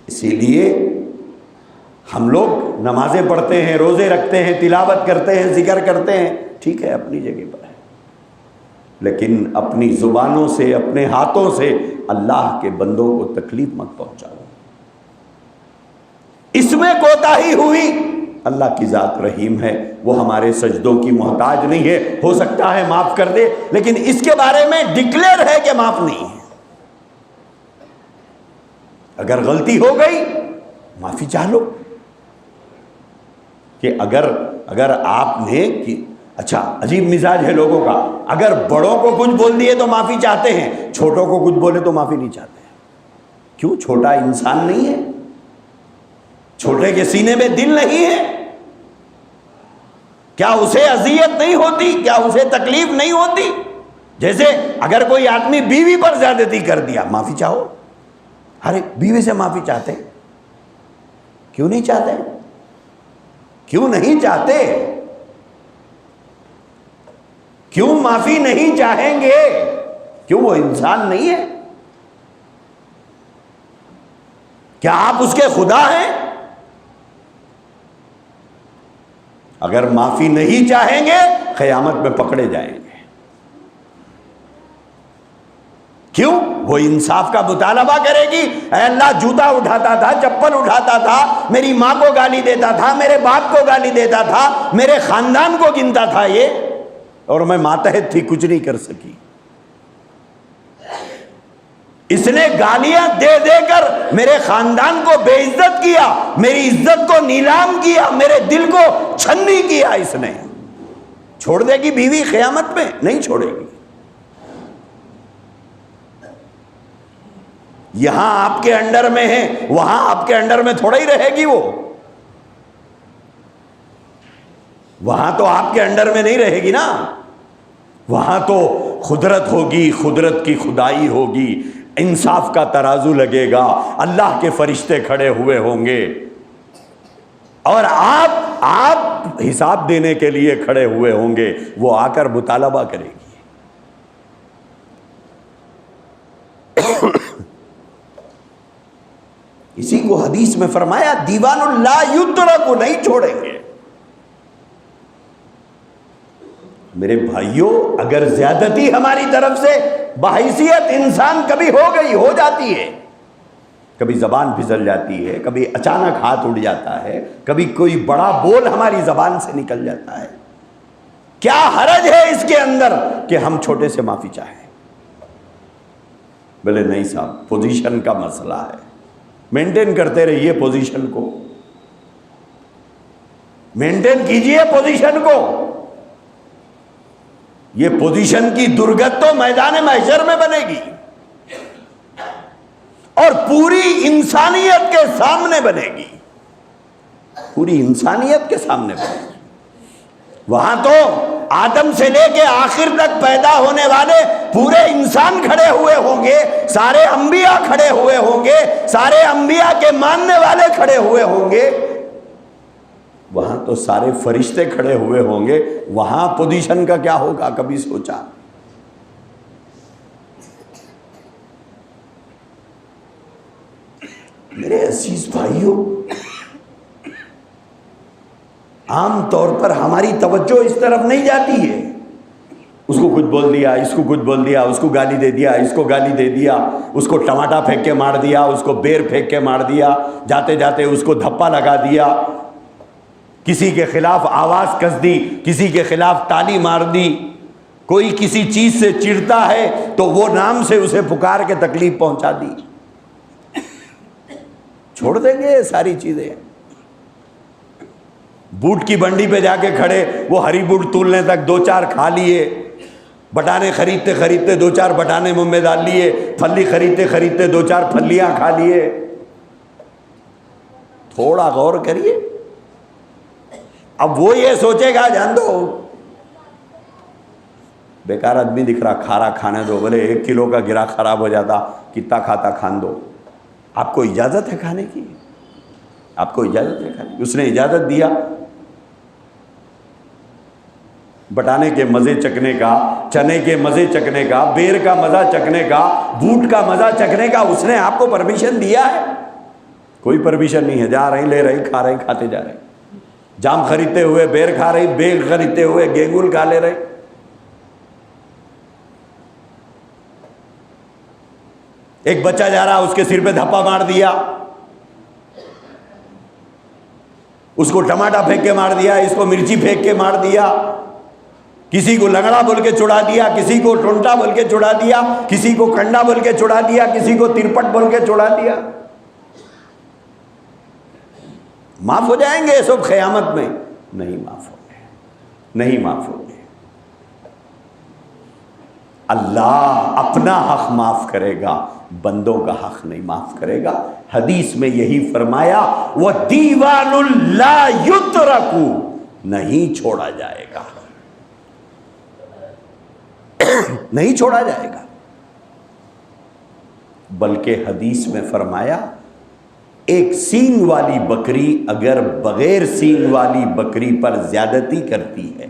اسی لیے ہم لوگ نمازیں پڑھتے ہیں، روزے رکھتے ہیں، تلاوت کرتے ہیں، ذکر کرتے ہیں، ٹھیک ہے، اپنی جگہ پر ہے، لیکن اپنی زبانوں سے، اپنے ہاتھوں سے اللہ کے بندوں کو تکلیف مت پہنچاؤ۔ اس میں کوتاہی ہوئی، اللہ کی ذات رحیم ہے، وہ ہمارے سجدوں کی محتاج نہیں ہے، ہو سکتا ہے معاف کر دے، لیکن اس کے بارے میں ڈکلیئر ہے کہ معاف نہیں ہے۔ اگر غلطی ہو گئی معافی چاہ لو، کہ اگر آپ نے اچھا عجیب مزاج ہے لوگوں کا، اگر بڑوں کو کچھ بول دیے تو معافی چاہتے ہیں، چھوٹوں کو کچھ بولے تو معافی نہیں چاہتے ہیں۔ کیوں؟ چھوٹا انسان نہیں ہے؟ چھوٹے کے سینے میں دل نہیں ہے؟ کیا اسے اذیت نہیں ہوتی؟ کیا اسے تکلیف نہیں ہوتی؟ جیسے اگر کوئی آدمی بیوی پر زیادتی کر دیا، معافی چاہو۔ ارے بیوی سے معافی چاہتے؟ کیوں نہیں چاہتے؟ کیوں نہیں چاہتے؟ کیوں معافی نہیں چاہیں گے؟ کیوں وہ انسان نہیں ہے؟ کیا آپ اس کے خدا ہیں؟ اگر معافی نہیں چاہیں گے قیامت میں پکڑے جائیں گے۔ کیوں؟ وہ انصاف کا مطالبہ کرے گی، اے اللہ جوتا اٹھاتا تھا، چپل اٹھاتا تھا، میری ماں کو گالی دیتا تھا، میرے باپ کو گالی دیتا تھا، میرے خاندان کو گنتا تھا یہ، اور میں ماتحت تھی، کچھ نہیں کر سکی۔ اس نے گالیاں دے دے کر میرے خاندان کو بے عزت کیا، میری عزت کو نیلام کیا، میرے دل کو چھنی کیا۔ اس نے چھوڑ دے گی بیوی قیامت میں؟ نہیں چھوڑے گی۔ یہاں آپ کے انڈر میں ہے، وہاں آپ کے انڈر میں تھوڑا ہی رہے گی وہ، وہاں تو آپ کے انڈر میں نہیں رہے گی نا، وہاں تو قدرت ہوگی، قدرت کی خدائی ہوگی، انصاف کا ترازو لگے گا، اللہ کے فرشتے کھڑے ہوئے ہوں گے، اور آپ حساب دینے کے لیے کھڑے ہوئے ہوں گے، وہ آ کر مطالبہ کرے گی۔ اسی کو حدیث میں فرمایا دیوان اللہ یترک، کو نہیں چھوڑیں گے۔ میرے بھائیوں، اگر زیادتی ہماری طرف سے بحیثیت انسان کبھی ہو جاتی ہے، کبھی زبان پھسل جاتی ہے، کبھی اچانک ہاتھ اڑ جاتا ہے، کبھی کوئی بڑا بول ہماری زبان سے نکل جاتا ہے، کیا حرج ہے اس کے اندر کہ ہم چھوٹے سے معافی چاہیں؟ بولے نہیں صاحب، پوزیشن کا مسئلہ ہے، مینٹین کرتے رہیے پوزیشن کو۔ مینٹین کیجئے پوزیشن کو. یہ پوزیشن کی درگت تو میدان محشر میں بنے گی اور پوری انسانیت کے سامنے بنے گی. پوری انسانیت کے سامنے بنے گی. وہاں تو آدم سے لے کے آخر تک پیدا ہونے والے پورے انسان کھڑے ہوئے ہوں گے, سارے انبیاء کھڑے ہوئے ہوں گے, سارے انبیاء کے ماننے والے کھڑے ہوئے ہوں گے. وہاں تو سارے فرشتے کھڑے ہوئے ہوں گے. وہاں پوزیشن کا کیا ہوگا, کبھی سوچا؟ میرے عزیز بھائیوں, عام طور پر ہماری توجہ اس طرف نہیں جاتی ہے. اس کو کچھ بول دیا, اس کو کچھ بول دیا, اس کو گالی دے دیا, اس کو گالی دے دیا, اس کو ٹماٹا پھینک کے مار دیا, اس کو بیر پھینک کے مار دیا, جاتے جاتے اس کو دھپا لگا دیا, کسی کے خلاف آواز کس دی, کسی کے خلاف تالی مار دی. کوئی کسی چیز سے چڑھتا ہے تو وہ نام سے اسے پکار کے تکلیف پہنچا دی. چھوڑ دیں گے یہ ساری چیزیں؟ بوٹ کی بنڈی پہ جا کے کھڑے, وہ ہری بوٹ تولنے تک 2-4 کھا لیے, بٹانے خریدتے خریدتے 2-4 بٹانے منہ میں ڈال لیے, پھلی خریدتے خریدتے 2-4 پھلیاں کھا لیے. تھوڑا غور کریے. اب وہ یہ سوچے گا, جان دو بیکار آدمی دکھ رہا, کھارا کھانے دو, بولے 1 کلو کا گرا خراب ہو جاتا, کتنا کھاتا کھان دو. آپ کو اجازت ہے کھانے کی؟ آپ کو اجازت ہے کھانے کی؟ اس نے اجازت دیا بٹانے کے مزے چکھنے کا, چنے کے مزے چکھنے کا, بیر کا مزہ چکھنے کا, بوٹ کا مزہ چکھنے کا. اس نے آپ کو پرمیشن دیا ہے؟ کوئی پرمیشن نہیں ہے. جا رہے ہیں, لے رہے ہیں, کھا رہے ہیں, کھاتے جا رہے ہیں. جام خریدتے ہوئے بیر کھا رہے, بیگ خریدتے ہوئے گینگول کھا لے رہے. ایک بچہ جا رہا, اس کے سر پہ دھپا مار دیا, اس کو ٹماٹا پھینک کے مار دیا, اس کو مرچی پھینک کے مار دیا, کسی کو لنگڑا بول کے چھڑا دیا, کسی کو ٹونٹا بول کے چھڑا دیا, کسی کو کنڈا بول کے چھڑا دیا, کسی کو ترپٹ بول کے چھڑا دیا. معاف ہو جائیں گے یہ سب قیامت میں؟ نہیں معاف ہوں گے, نہیں معاف ہوں گے. اللہ اپنا حق معاف کرے گا, بندوں کا حق نہیں معاف کرے گا. حدیث میں یہی فرمایا, وَدِيوَانٌ لَا يُتْرَكُ, نہیں چھوڑا جائے گا, نہیں چھوڑا جائے گا. بلکہ حدیث میں فرمایا, ایک سینگ والی بکری اگر بغیر سینگ والی بکری پر زیادتی کرتی ہے,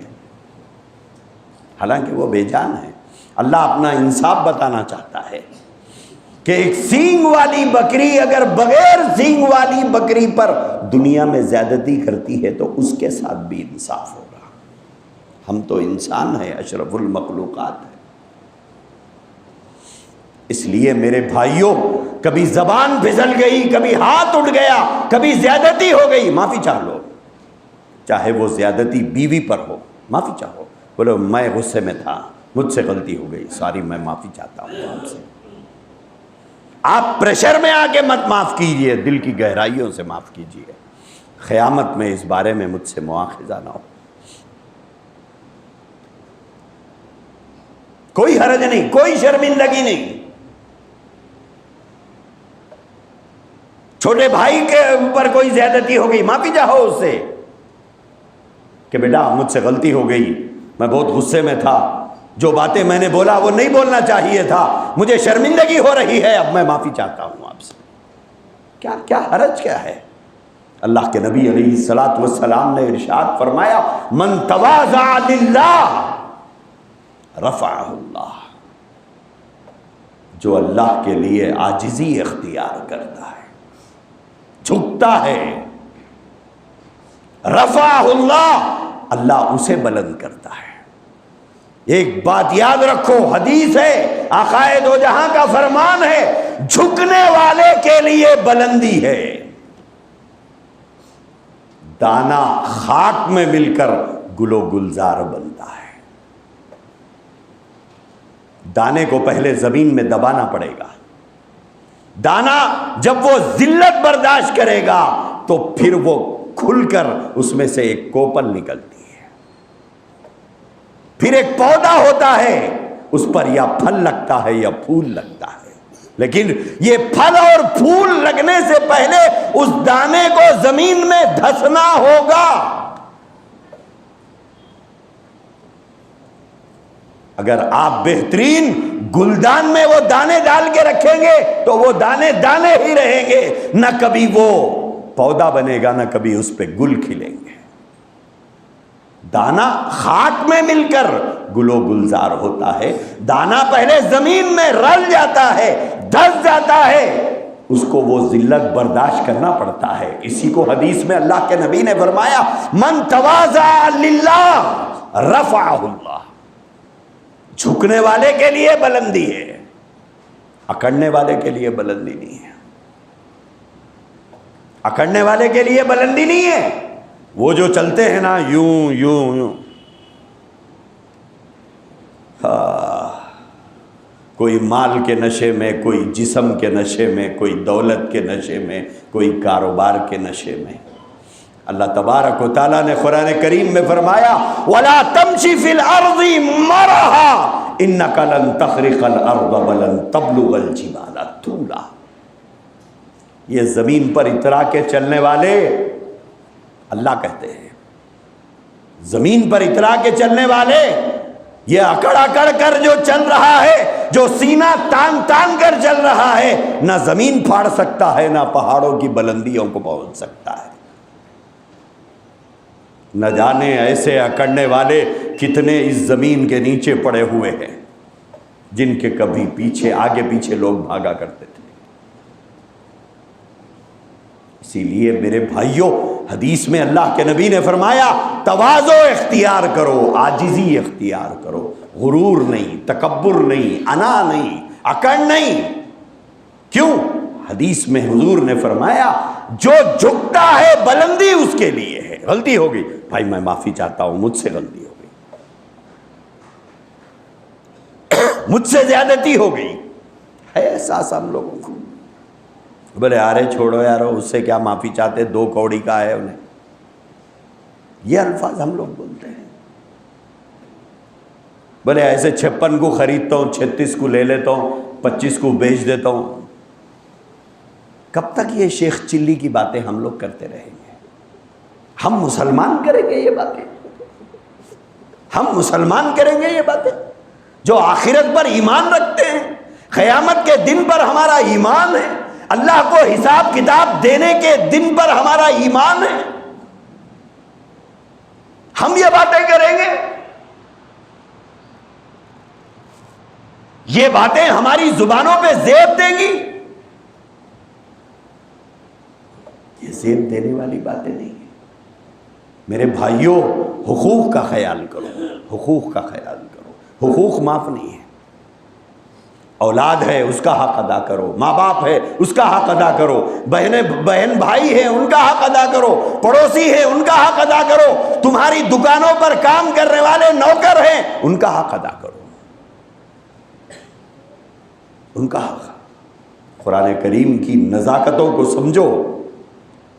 حالانکہ وہ بے جان ہے, اللہ اپنا انصاف بتانا چاہتا ہے کہ ایک سینگ والی بکری اگر بغیر سینگ والی بکری پر دنیا میں زیادتی کرتی ہے تو اس کے ساتھ بھی انصاف ہوگا. ہم تو انسان ہیں, اشرف المخلوقات ہیں. اس لیے میرے بھائیوں, کبھی زبان پھسل گئی, کبھی ہاتھ اٹھ گیا, کبھی زیادتی ہو گئی, معافی چاہ لو. چاہے وہ زیادتی بیوی پر ہو, معافی چاہو, بولو میں غصے میں تھا, مجھ سے غلطی ہو گئی, ساری, میں معافی چاہتا ہوں آپ سے. آپ پریشر میں آ کے مت معاف کیجئے, دل کی گہرائیوں سے معاف کیجئے. قیامت میں اس بارے میں مجھ سے مواخذہ نہ ہو. کوئی حرج نہیں, کوئی شرمندگی نہیں. چھوٹے بھائی کے اوپر کوئی زیادتی ہو گئی, معافی چاہو اس سے کہ بیٹا مجھ سے غلطی ہو گئی, میں بہت غصے میں تھا, جو باتیں میں نے بولا وہ نہیں بولنا چاہیے تھا, مجھے شرمندگی ہو رہی ہے, اب میں معافی چاہتا ہوں آپ سے. کیا حرج کیا ہے؟ اللہ کے نبی علیہ الصلوۃ والسلام نے ارشاد فرمایا, من تواضع للہ رفعہ اللہ, جو اللہ کے لیے عاجزی اختیار کرتا ہے, جھکتا ہے, رفعہ اللہ, اللہ اسے بلند کرتا ہے. ایک بات یاد رکھو, حدیث ہے, آقائے دو جہاں کا فرمان ہے, جھکنے والے کے لیے بلندی ہے. دانا خاک میں مل کر گل و گلزار بنتا ہے. دانے کو پہلے زمین میں دبانا پڑے گا. دانا جب وہ ذلت برداشت کرے گا تو پھر وہ کھل کر اس میں سے ایک کوپل نکلتی ہے، پھر ایک پودا ہوتا ہے، اس پر یا پھل لگتا ہے یا پھول لگتا ہے، لیکن یہ پھل اور پھول لگنے سے پہلے اس دانے کو زمین میں دھسنا ہوگا۔ اگر آپ بہترین گلدان میں وہ دانے ڈال کے رکھیں گے تو وہ دانے دانے ہی رہیں گے، نہ کبھی وہ پودا بنے گا، نہ کبھی اس پہ گل کھلیں گے۔ دانا خاک میں مل کر گل و گلزار ہوتا ہے، دانا پہلے زمین میں رل جاتا ہے، دھس جاتا ہے، اس کو وہ ذلت برداشت کرنا پڑتا ہے۔ اسی کو حدیث میں اللہ کے نبی نے فرمایا، من تواضع للہ رفعہ اللہ، جھکنے والے کے لیے بلندی ہے، اکڑنے والے کے لیے بلندی نہیں ہے، اکڑنے والے کے لیے بلندی نہیں ہے۔ وہ جو چلتے ہیں نا یوں یوں یوں، کوئی مال کے نشے میں، کوئی جسم کے نشے میں، کوئی دولت کے نشے میں، کوئی کاروبار کے نشے میں۔ اللہ تبارک و تعالیٰ نے قرآن کریم میں فرمایا، وَلَا تَمْشِ فِي الْأَرْضِ مَرَحًا إِنَّكَ لَن تَخْرِقَ الْأَرْضَ وَلَن تَبْلُغَ الْجِبَالَ طُولًا۔ یہ زمین پر اترا کے چلنے والے، اللہ کہتے ہیں زمین پر اترا کے چلنے والے، یہ اکڑ اکڑ کر جو چل رہا ہے، جو سینہ تان تان کر چل رہا ہے، نہ زمین پھاڑ سکتا ہے، نہ پہاڑوں کی بلندیوں کو پہنچ سکتا ہے۔ نہ جانے ایسے اکڑنے والے کتنے اس زمین کے نیچے پڑے ہوئے ہیں، جن کے کبھی پیچھے آگے پیچھے لوگ بھاگا کرتے تھے۔ اسی لیے میرے بھائیوں، حدیث میں اللہ کے نبی نے فرمایا، تواضع اختیار کرو، عاجزی اختیار کرو، غرور نہیں، تکبر نہیں، انا نہیں، اکڑ نہیں۔ کیوں؟ حدیث میں حضور نے فرمایا، جو جھکتا ہے بلندی اس کے لیے ہے۔ غلطی ہو گئی بھائی، میں معافی چاہتا ہوں، مجھ سے غلطی ہو گئی، مجھ سے زیادتی ہو گئی، ہے احساس ہم لوگوں کو۔ بولے آرے چھوڑو یارو، اس سے کیا معافی چاہتے، 2 کوڑی کا ہے انہیں، یہ الفاظ ہم لوگ بولتے ہیں۔ بولے ایسے 56 کو خریدتا ہوں، 36 کو لے لیتا ہوں، 25 کو بیچ دیتا ہوں۔ کب تک یہ شیخ چلی کی باتیں ہم لوگ کرتے رہیں گے؟ ہم مسلمان کریں گے یہ باتیں؟ ہم مسلمان کریں گے یہ باتیں جو آخرت پر ایمان رکھتے ہیں، قیامت کے دن پر ہمارا ایمان ہے، اللہ کو حساب کتاب دینے کے دن پر ہمارا ایمان ہے؟ ہم یہ باتیں کریں گے؟ یہ باتیں ہماری زبانوں پہ زیب دیں گی؟ یہ زیب دینے والی باتیں نہیں ہیں۔ میرے بھائیوں، حقوق کا خیال کرو، حقوق کا خیال کرو، حقوق معاف نہیں ہے۔ اولاد ہے اس کا حق ادا کرو، ماں باپ ہے اس کا حق ادا کرو، بہن بھائی ہیں ان کا حق ادا کرو، پڑوسی ہیں ان کا حق ادا کرو، تمہاری دکانوں پر کام کرنے والے نوکر ہیں ان کا حق ادا کرو، ان کا حق۔ قرآن کریم کی نزاکتوں کو سمجھو۔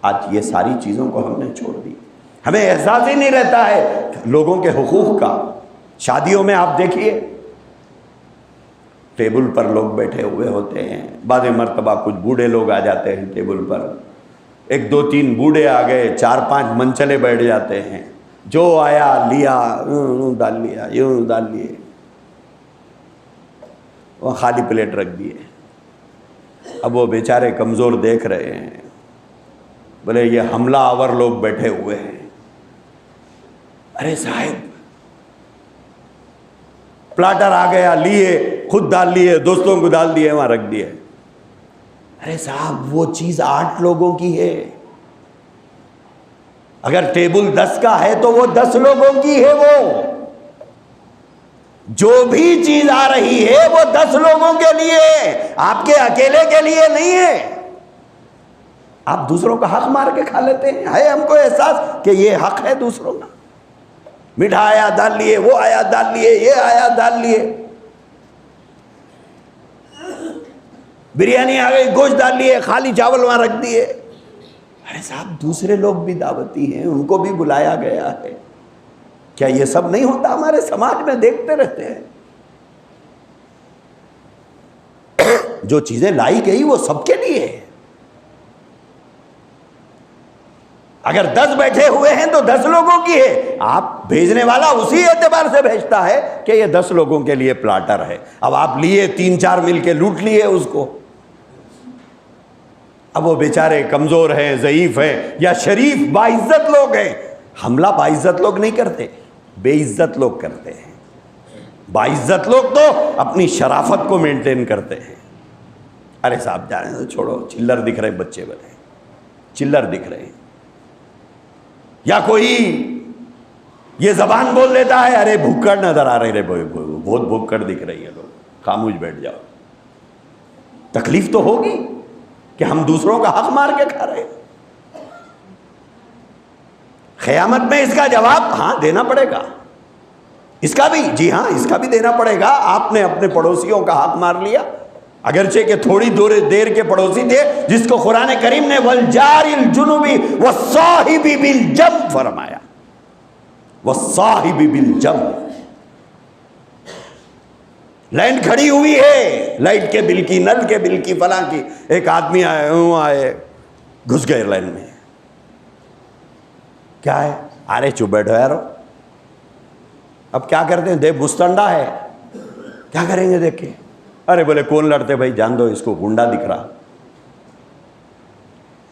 آج یہ ساری چیزوں کو ہم نے چھوڑ دی، ہمیں احساس ہی نہیں رہتا ہے لوگوں کے حقوق کا۔ شادیوں میں آپ دیکھیے، ٹیبل پر لوگ بیٹھے ہوئے ہوتے ہیں، بعض مرتبہ کچھ بوڑھے لوگ آ جاتے ہیں ٹیبل پر، 1 2 3 بوڑھے آ گئے، 4 5 منچلے بیٹھ جاتے ہیں، جو آیا لیا، یوں ڈال لیا، یوں ڈال لیے، وہ خالی پلیٹ رکھ دیے۔ اب وہ بیچارے کمزور دیکھ رہے ہیں، بولے یہ حملہ آور لوگ بیٹھے ہوئے ہیں۔ ارے صاحب، پلاٹر آ گیا، لیے، خود ڈال لیے، دوستوں کو ڈال دیے، وہاں رکھ دیے۔ ارے صاحب، وہ چیز 8 لوگوں کی ہے۔ اگر ٹیبل 10 کا ہے تو وہ 10 لوگوں کی ہے۔ وہ جو بھی چیز آ رہی ہے وہ 10 لوگوں کے لیے ہے، آپ کے اکیلے کے لیے نہیں ہے۔ آپ دوسروں کا حق مار کے کھا لیتے ہیں، ہے ہم کو احساس کہ یہ حق ہے دوسروں کا۔ میٹھا آیا ڈال لیے، وہ آیا ڈال لیے، یہ آیا ڈال لیے، بریانی آ گئی گوشت ڈال لیے، خالی چاول وہاں رکھ دیے۔ ارے صاحب دوسرے لوگ بھی دعوتی ہیں، ان کو بھی بلایا گیا ہے، کیا یہ سب نہیں ہوتا ہمارے سماج میں؟ دیکھتے رہتے ہیں، جو چیزیں لائی گئی وہ سب کے لیے ہے۔ اگر 10 بیٹھے ہوئے ہیں تو 10 لوگوں کی ہے، آپ بھیجنے والا اسی اعتبار سے بھیجتا ہے کہ یہ 10 لوگوں کے لیے پلاٹر ہے۔ اب آپ لیے 3-4 مل کے لوٹ لیے اس کو، اب وہ بیچارے کمزور ہیں، ضعیف ہیں، یا شریف باعزت لوگ ہیں۔ حملہ باعزت لوگ نہیں کرتے، بے عزت لوگ کرتے ہیں۔ باعزت لوگ تو اپنی شرافت کو مینٹین کرتے ہیں۔ ارے صاحب جانے تو چھوڑو، چلر دکھ رہے بچے بنے، چلر دکھ رہے ہیں، یا کوئی یہ زبان بول دیتا ہے، ارے بھوکڑ نظر آ رہے، بہت بھوکڑ دکھ رہی ہے، لوگ خاموش بیٹھ جاؤ۔ تکلیف تو ہوگی کہ ہم دوسروں کا حق مار کے کھا رہے ہیں۔ قیامت میں اس کا جواب ہاں دینا پڑے گا، اس کا بھی، جی ہاں اس کا بھی دینا پڑے گا۔ آپ نے اپنے پڑوسیوں کا حق مار لیا، اگرچہ کہ تھوڑی دیر کے پڑوسی تھے، جس کو قرآن کریم نے والجار الجنب والصاحب بالجنب فرمایا، والصاحب بالجنب۔ لائن کھڑی ہوئی ہے، لائٹ کے بل کی، نل کے بل کی، فلاں کی، ایک آدمی آئے گھس گئے لائن میں، کیا ہے؟ ارے چپ بیٹھو یارو۔ اب کیا کرتے ہیں؟ دیکھ مستنڈا ہے، کیا کریں گے دیکھ کے؟ ارے بولے کون لڑتے بھائی، جان دو اس کو، گنڈا دکھ رہا۔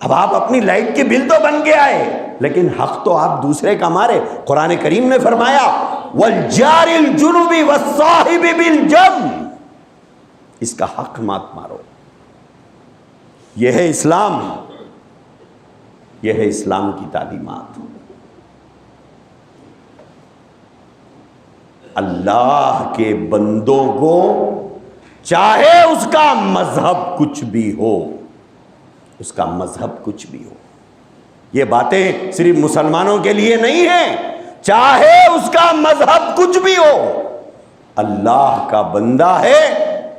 اب آپ اپنی لائٹ کی بل تو بن کے آئے، لیکن حق تو آپ دوسرے کا مارے۔ قرآن کریم نے فرمایا والجار الجنب والصاحب بالجنب، اس کا حق مت مارو۔ یہ ہے اسلام، یہ ہے اسلام کی تعلیمات۔ اللہ کے بندوں کو چاہے اس کا مذہب کچھ بھی ہو، اس کا مذہب کچھ بھی ہو، یہ باتیں صرف مسلمانوں کے لیے نہیں ہیں، چاہے اس کا مذہب کچھ بھی ہو، اللہ کا بندہ ہے،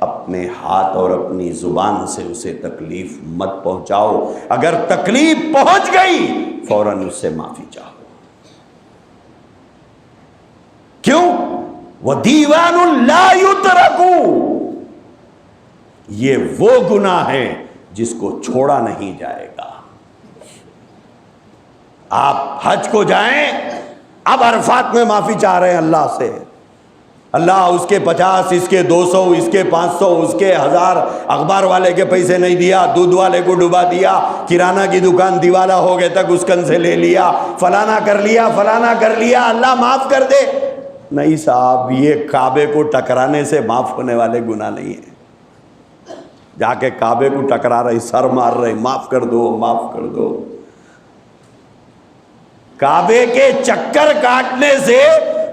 اپنے ہاتھ اور اپنی زبان سے اسے تکلیف مت پہنچاؤ۔ اگر تکلیف پہنچ گئی فوراً اس سے معافی چاہو۔ کیوں؟ وَدِيوَانٌ لَا يُتْرَكُ، یہ وہ گناہ ہے جس کو چھوڑا نہیں جائے گا۔ آپ حج کو جائیں، اب عرفات میں معافی چاہ رہے ہیں اللہ سے، اللہ اس کے 50، اس کے 200، اس کے 500، اس کے 1000، اخبار والے کے پیسے نہیں دیا، دودھ والے کو ڈبا دیا، کرانہ کی دکان دیوالا ہو گئے تک اس کن سے لے لیا، فلانا کر لیا، فلانا کر لیا، اللہ معاف کر دے۔ نہیں صاحب، یہ کعبے کو ٹکرانے سے معاف ہونے والے گناہ نہیں ہیں۔ جا کے کعبے کو ٹکرا رہے، سر مار رہے، معاف کر دو، معاف کر دو۔ کعبے کے چکر کاٹنے سے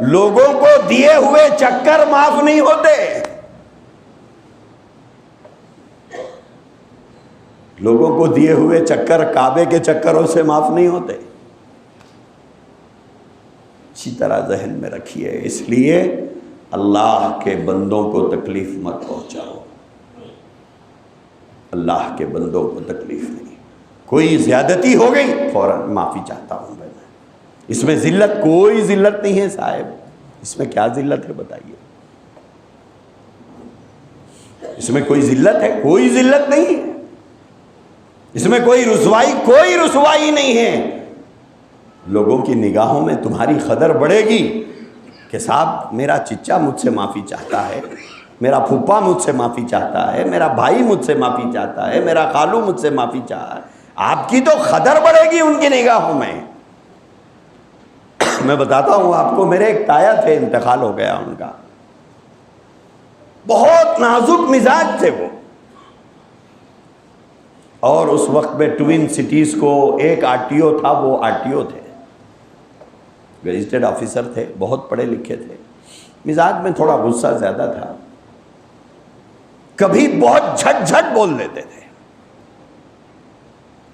لوگوں کو دیے ہوئے چکر معاف نہیں ہوتے، لوگوں کو دیے ہوئے چکر کعبے کے چکروں سے معاف نہیں ہوتے۔ اسی طرح ذہن میں رکھیے، اس لیے اللہ کے بندوں کو تکلیف مت پہنچاؤ، اللہ کے بندوں کو تکلیف نہیں۔ کوئی زیادتی ہو گئی فوراً معافی چاہتا ہوں میں، اس میں ذلت، کوئی ذلت نہیں ہے صاحب، اس میں کیا ذلت ہے بتائیے؟ اس میں کوئی ذلت ہے؟ کوئی ذلت نہیں ہے، اس میں کوئی رسوائی نہیں ہے۔ لوگوں کی نگاہوں میں تمہاری قدر بڑھے گی کہ صاحب میرا چچا مجھ سے معافی چاہتا ہے، میرا پھوپھا مجھ سے معافی چاہتا ہے، میرا بھائی مجھ سے معافی چاہتا ہے، میرا خالو مجھ سے معافی چاہتا ہے۔ آپ کی تو قدر بڑھے گی ان کی نگاہوں میں۔ میں بتاتا ہوں آپ کو، میرے ایک تایا تھے، انتقال ہو گیا ان کا، بہت نازک مزاج تھے وہ، اور اس وقت میں ٹوین سٹیز کو ایک RTO تھا، وہ RTO تھے، گزیٹڈ آفیسر تھے، بہت پڑھے لکھے تھے، مزاج میں تھوڑا غصہ زیادہ تھا، کبھی بہت جھٹ بول دیتے تھے،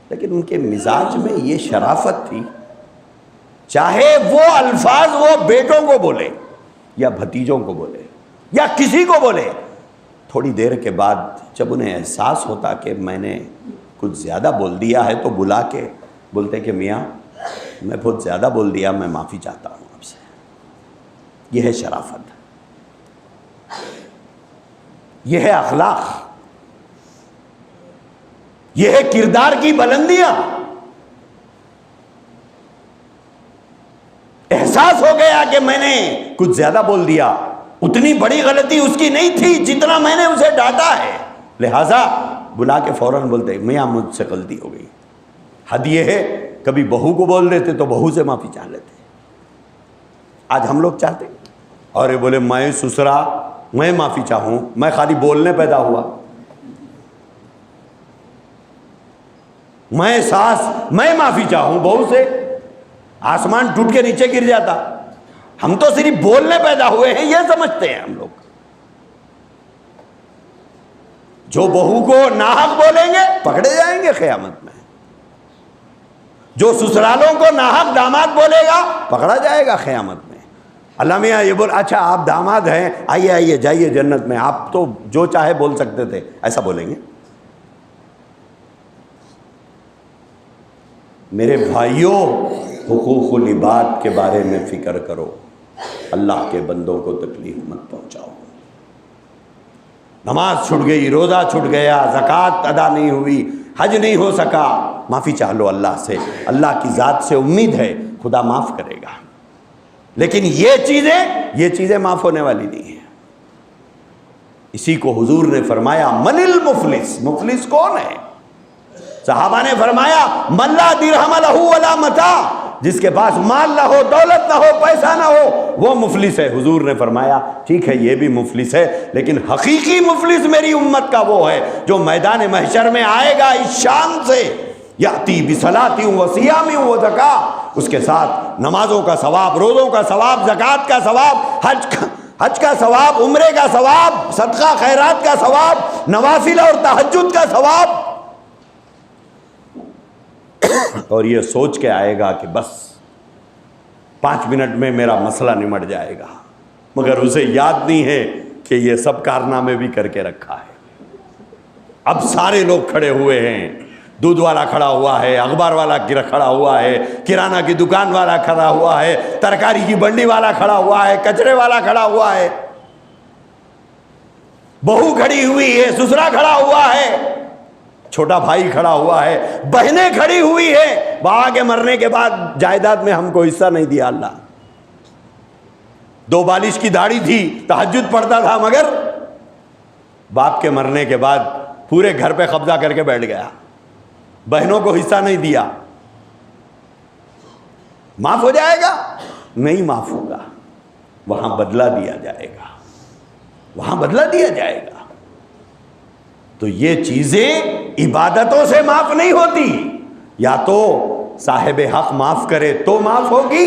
لیکن ان کے مزاج میں یہ شرافت تھی، چاہے وہ الفاظ وہ بیٹوں کو بولے یا بھتیجوں کو بولے یا کسی کو بولے، تھوڑی دیر کے بعد جب انہیں احساس ہوتا کہ میں نے کچھ زیادہ بول دیا ہے، تو بلا کے بولتے کہ میاں میں بہت زیادہ بول دیا، میں معافی چاہتا ہوں آپ سے. یہ ہے شرافت، یہ ہے اخلاق، یہ ہے کردار کی بلندیاں. احساس ہو گیا کہ میں نے کچھ زیادہ بول دیا، اتنی بڑی غلطی اس کی نہیں تھی جتنا میں نے اسے ڈانٹا ہے، لہذا بلا کے فوراً بولتے میاں مجھ سے غلطی ہو گئی. حد یہ ہے کبھی بہو کو بول دیتے تو بہو سے معافی چاہ لیتے. آج ہم لوگ چاہتے اور یہ بولے میں سسرا میں معافی چاہوں، میں خالی بولنے پیدا ہوا، میں ساس میں معافی چاہوں بہو سے، آسمان ٹوٹ کے نیچے گر جاتا. ہم تو صرف بولنے پیدا ہوئے ہیں یہ سمجھتے ہیں ہم لوگ. جو بہو کو ناحق بولیں گے پکڑے جائیں گے قیامت میں، جو سسرالوں کو ناحق داماد بولے گا پکڑا جائے گا قیامت میں. اللہ میاں یہ بول اچھا آپ داماد ہیں، آئیے آئیے جائیے جنت میں، آپ تو جو چاہے بول سکتے تھے، ایسا بولیں گے؟ میرے بھائیوں، حقوق العباد کے بارے میں فکر کرو، اللہ کے بندوں کو تکلیف مت پہنچاؤ. نماز چھوٹ گئی، روزہ چھوٹ گیا، زکوٰۃ ادا نہیں ہوئی، حج نہیں ہو سکا، معافی چاہ لو اللہ سے. اللہ کی ذات سے امید ہے خدا معاف کرے گا. لیکن یہ چیزیں معاف ہونے والی نہیں ہیں. اسی کو حضور نے فرمایا من المفلس، مفلس کون ہے؟ صحابہ نے فرمایا من لا درہم لہ ولا متاع، جس کے پاس مال نہ ہو، دولت نہ ہو، پیسہ نہ ہو، وہ مفلس ہے. حضور نے فرمایا ٹھیک ہے یہ بھی مفلس ہے، لیکن حقیقی مفلس میری امت کا وہ ہے جو میدان محشر میں آئے گا اس شان سے، یاتی بصلاۃ و صیام و زکاۃ، اس کے ساتھ نمازوں کا ثواب، روزوں کا ثواب، زکوٰۃ کا ثواب، حج کا ثواب، عمرے کا ثواب، صدقہ خیرات کا ثواب، نوافل اور تہجد کا ثواب. اور یہ سوچ کے آئے گا کہ بس 5 منٹ میں میرا مسئلہ نمٹ جائے گا، مگر اسے یاد نہیں ہے کہ یہ سب کارنامے بھی کر کے رکھا ہے. اب سارے لوگ کھڑے ہوئے ہیں، دودھ والا کھڑا ہوا ہے، اخبار والا کھڑا ہوا ہے، کرانہ کی دکان والا کھڑا ہوا ہے، ترکاری کی بنڈی والا کھڑا ہوا ہے، کچرے والا کھڑا ہوا ہے، بہو کھڑی ہوئی ہے، سسرا کھڑا ہوا ہے، چھوٹا بھائی کھڑا ہوا ہے، بہنیں کھڑی ہوئی ہے. بابا کے مرنے کے بعد جائیداد میں ہم کو حصہ نہیں دیا اللہ. 2 بالش کی داڑھی تھی، تہجد پڑھتا تھا، مگر باپ کے مرنے کے بعد پورے گھر پہ قبضہ کر کے بیٹھ گیا، بہنوں کو حصہ نہیں دیا. معاف ہو جائے گا؟ نہیں معاف ہوگا. وہاں بدلہ دیا جائے گا، وہاں بدلہ دیا جائے گا. تو یہ چیزیں عبادتوں سے معاف نہیں ہوتی. یا تو صاحب حق معاف کرے تو معاف ہوگی،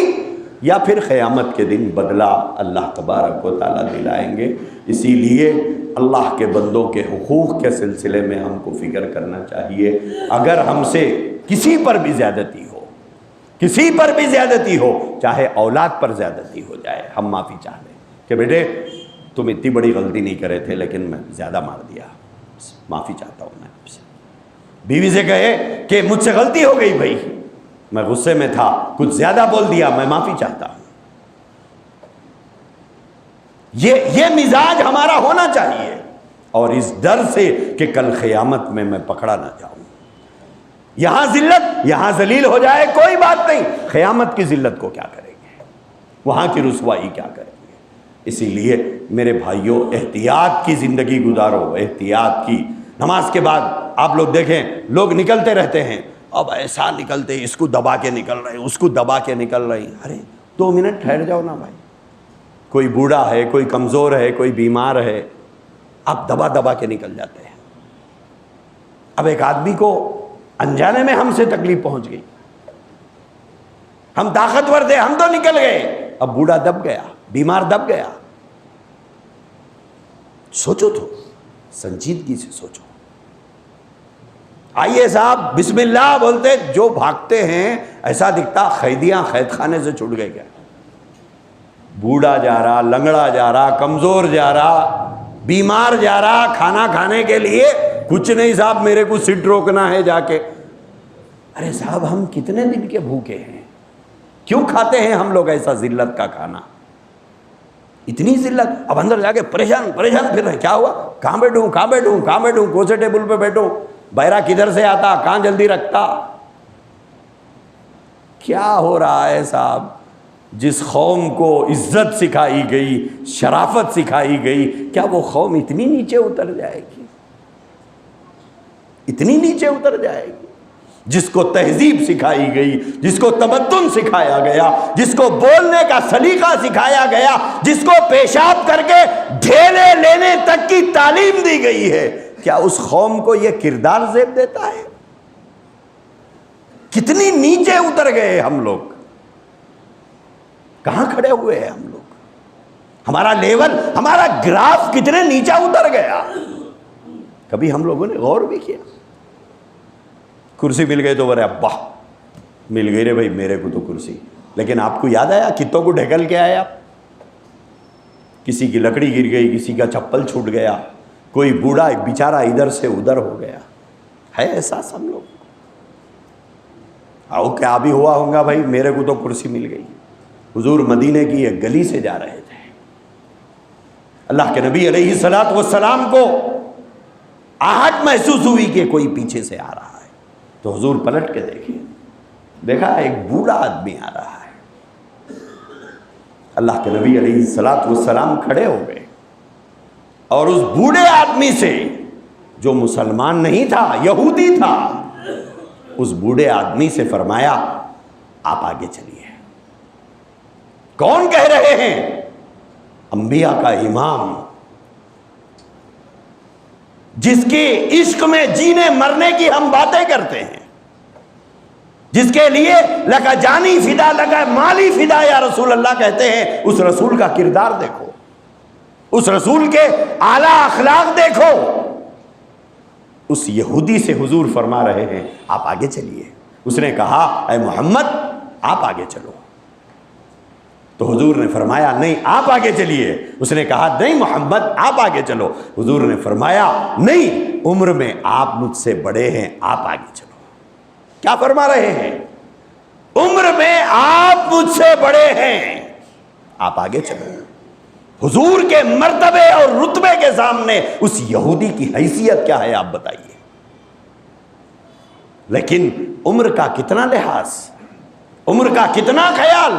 یا پھر قیامت کے دن بدلہ اللہ تبارک و تعالیٰ دلائیں گے. اسی لیے اللہ کے بندوں کے حقوق کے سلسلے میں ہم کو فکر کرنا چاہیے. اگر ہم سے کسی پر بھی زیادتی ہو، کسی پر بھی زیادتی ہو، چاہے اولاد پر زیادتی ہو جائے، ہم معافی چاہ لیں کہ بیٹے تم اتنی بڑی غلطی نہیں کرے تھے لیکن میں زیادہ مار دیا، معافی چاہتا ہوں میں آپ سے. بیوی سے کہے کہ مجھ سے غلطی ہو گئی بھائی، میں غصے میں تھا، کچھ زیادہ بول دیا، میں معافی چاہتا ہوں. یہ مزاج ہمارا ہونا چاہیے، اور اس ڈر سے کہ کل قیامت میں پکڑا نہ جاؤں. یہاں ذلت، یہاں ذلیل ہو جائے کوئی بات نہیں، قیامت کی ذلت کو کیا کریں گے، وہاں کی رسوائی کیا کریں گے. اسی لیے میرے بھائیوں احتیاط کی زندگی گزارو، احتیاط کی. نماز کے بعد آپ لوگ دیکھیں لوگ نکلتے رہتے ہیں، اب ایسا نکلتے، اس کو دبا کے نکل رہے ہیں، اس کو دبا کے نکل رہے ہیں. ارے 2 منٹ ٹھہر جاؤ نا بھائی. کوئی بوڑھا ہے، کوئی کمزور ہے، کوئی بیمار ہے، آپ دبا دبا کے نکل جاتے ہیں. اب ایک آدمی کو انجانے میں ہم سے تکلیف پہنچ گئی، ہم طاقتور تھے، ہم تو نکل گئے، اب بوڑھا دب گیا، بیمار دب گیا. سوچو تو، سنجیدگی سے سوچو. آئیے صاحب بسم اللہ بولتے، جو بھاگتے ہیں ایسا دکھتا قیدیاں قید خانے سے چھوٹ گئے. کیا بوڑھا جا رہا، لنگڑا جا رہا، کمزور جا رہا، بیمار جا رہا، کھانا کھانے کے لیے کچھ نہیں صاحب، میرے کو سیٹ روکنا ہے جا کے. ارے صاحب ہم کتنے دن کے بھوکے ہیں، کیوں کھاتے ہیں ہم لوگ ایسا ذلت کا کھانا؟ اتنی ذلت، اب اندر جا کے پریشان پھر رہے، کیا ہوا، کہاں بیٹھوں، کون سے ٹیبل پہ بیٹھوں، بحرہ کدھر سے آتا، کہاں جلدی رکھتا؟ کیا ہو رہا ہے صاحب؟ جس قوم کو عزت سکھائی گئی، شرافت سکھائی گئی، کیا وہ قوم اتنی نیچے اتر جائے گی؟ اتنی نیچے اتر جائے گی؟ جس کو تہذیب سکھائی گئی، جس کو تمدن سکھایا گیا، جس کو بولنے کا سلیقہ سکھایا گیا، جس کو پیشاب کر کے ڈھیلے لینے تک کی تعلیم دی گئی ہے، کیا اس قوم کو یہ کردار زیب دیتا ہے؟ کتنی نیچے اتر گئے ہم لوگ، کہاں کھڑے ہوئے ہیں ہم لوگ؟ ہمارا لیول، ہمارا گراف کتنے نیچے اتر گیا؟ کبھی ہم لوگوں نے غور بھی کیا؟ کرسی مل گئی تو بولے ابا مل گئی رے بھائی میرے کو تو کرسی، لیکن آپ کو یاد آیا کتوں کو ڈھکل کے آئے آپ؟ کسی کی لکڑی گر گئی، کسی کا چپل چھوٹ گیا، کوئی بوڑھا بیچارہ ادھر سے ادھر ہو گیا، ہے احساس ہم لوگ؟ آؤ کیا بھی ہوا ہوگا بھائی میرے کو تو کرسی مل گئی۔ حضور مدینے کی ایک گلی سے جا رہے تھے، اللہ کے نبی علیہ الصلوۃ والسلام کو آہٹ محسوس ہوئی کہ کوئی پیچھے سے آ رہا ہے، تو حضور پلٹ کے دیکھا ایک بوڑھا آدمی آ رہا ہے۔ اللہ کے نبی علیہ الصلوۃ والسلام کھڑے ہو گئے اور اس بوڑھے آدمی سے، جو مسلمان نہیں تھا، یہودی تھا، اس بوڑھے آدمی سے فرمایا آپ آگے چلیے۔ کون کہہ رہے ہیں؟ انبیاء کا امام، جس کے عشق میں جینے مرنے کی ہم باتیں کرتے ہیں، جس کے لیے لگا جانی فدا، لگا مالی فدا یا رسول اللہ کہتے ہیں، اس رسول کا کردار دیکھو، اس رسول کے اعلیٰ اخلاق دیکھو۔ اس یہودی سے حضور فرما رہے ہیں آپ آگے چلیے۔ اس نے کہا اے محمد آپ آگے چلو، تو حضور نے فرمایا نہیں آپ آگے چلیے۔ اس نے کہا نہیں محمد آپ آگے چلو۔ حضور نے فرمایا نہیں، عمر میں آپ مجھ سے بڑے ہیں، آپ آگے چلو۔ کیا فرما رہے ہیں؟ عمر میں آپ مجھ سے بڑے ہیں، آپ آگے چلو۔ حضور کے مرتبے اور رتبے کے سامنے اس یہودی کی حیثیت کیا ہے آپ بتائیے؟ لیکن عمر کا کتنا لحاظ، عمر کا کتنا خیال،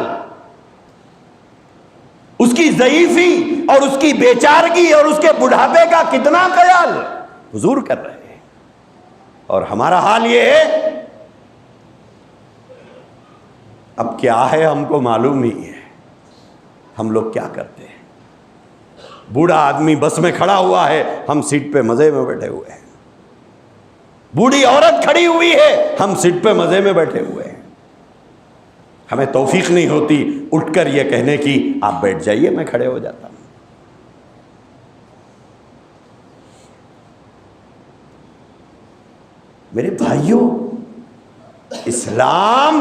اس کی ضعیفی اور اس کی بیچارگی اور اس کے بڑھاپے کا کتنا خیال حضور کر رہے ہیں۔ اور ہمارا حال یہ ہے، اب کیا ہے ہم کو معلوم نہیں ہے، ہم لوگ کیا کرتے ہیں۔ بوڑھا آدمی بس میں کھڑا ہوا ہے، ہم سیٹ پہ مزے میں بیٹھے ہوئے ہیں۔ بوڑھی عورت کھڑی ہوئی ہے، ہم سیٹ پہ مزے میں بیٹھے ہوئے ہیں۔ ہمیں توفیق نہیں ہوتی اٹھ کر یہ کہنے کی آپ بیٹھ جائیے میں کھڑے ہو جاتا ہوں۔ میرے بھائیوں، اسلام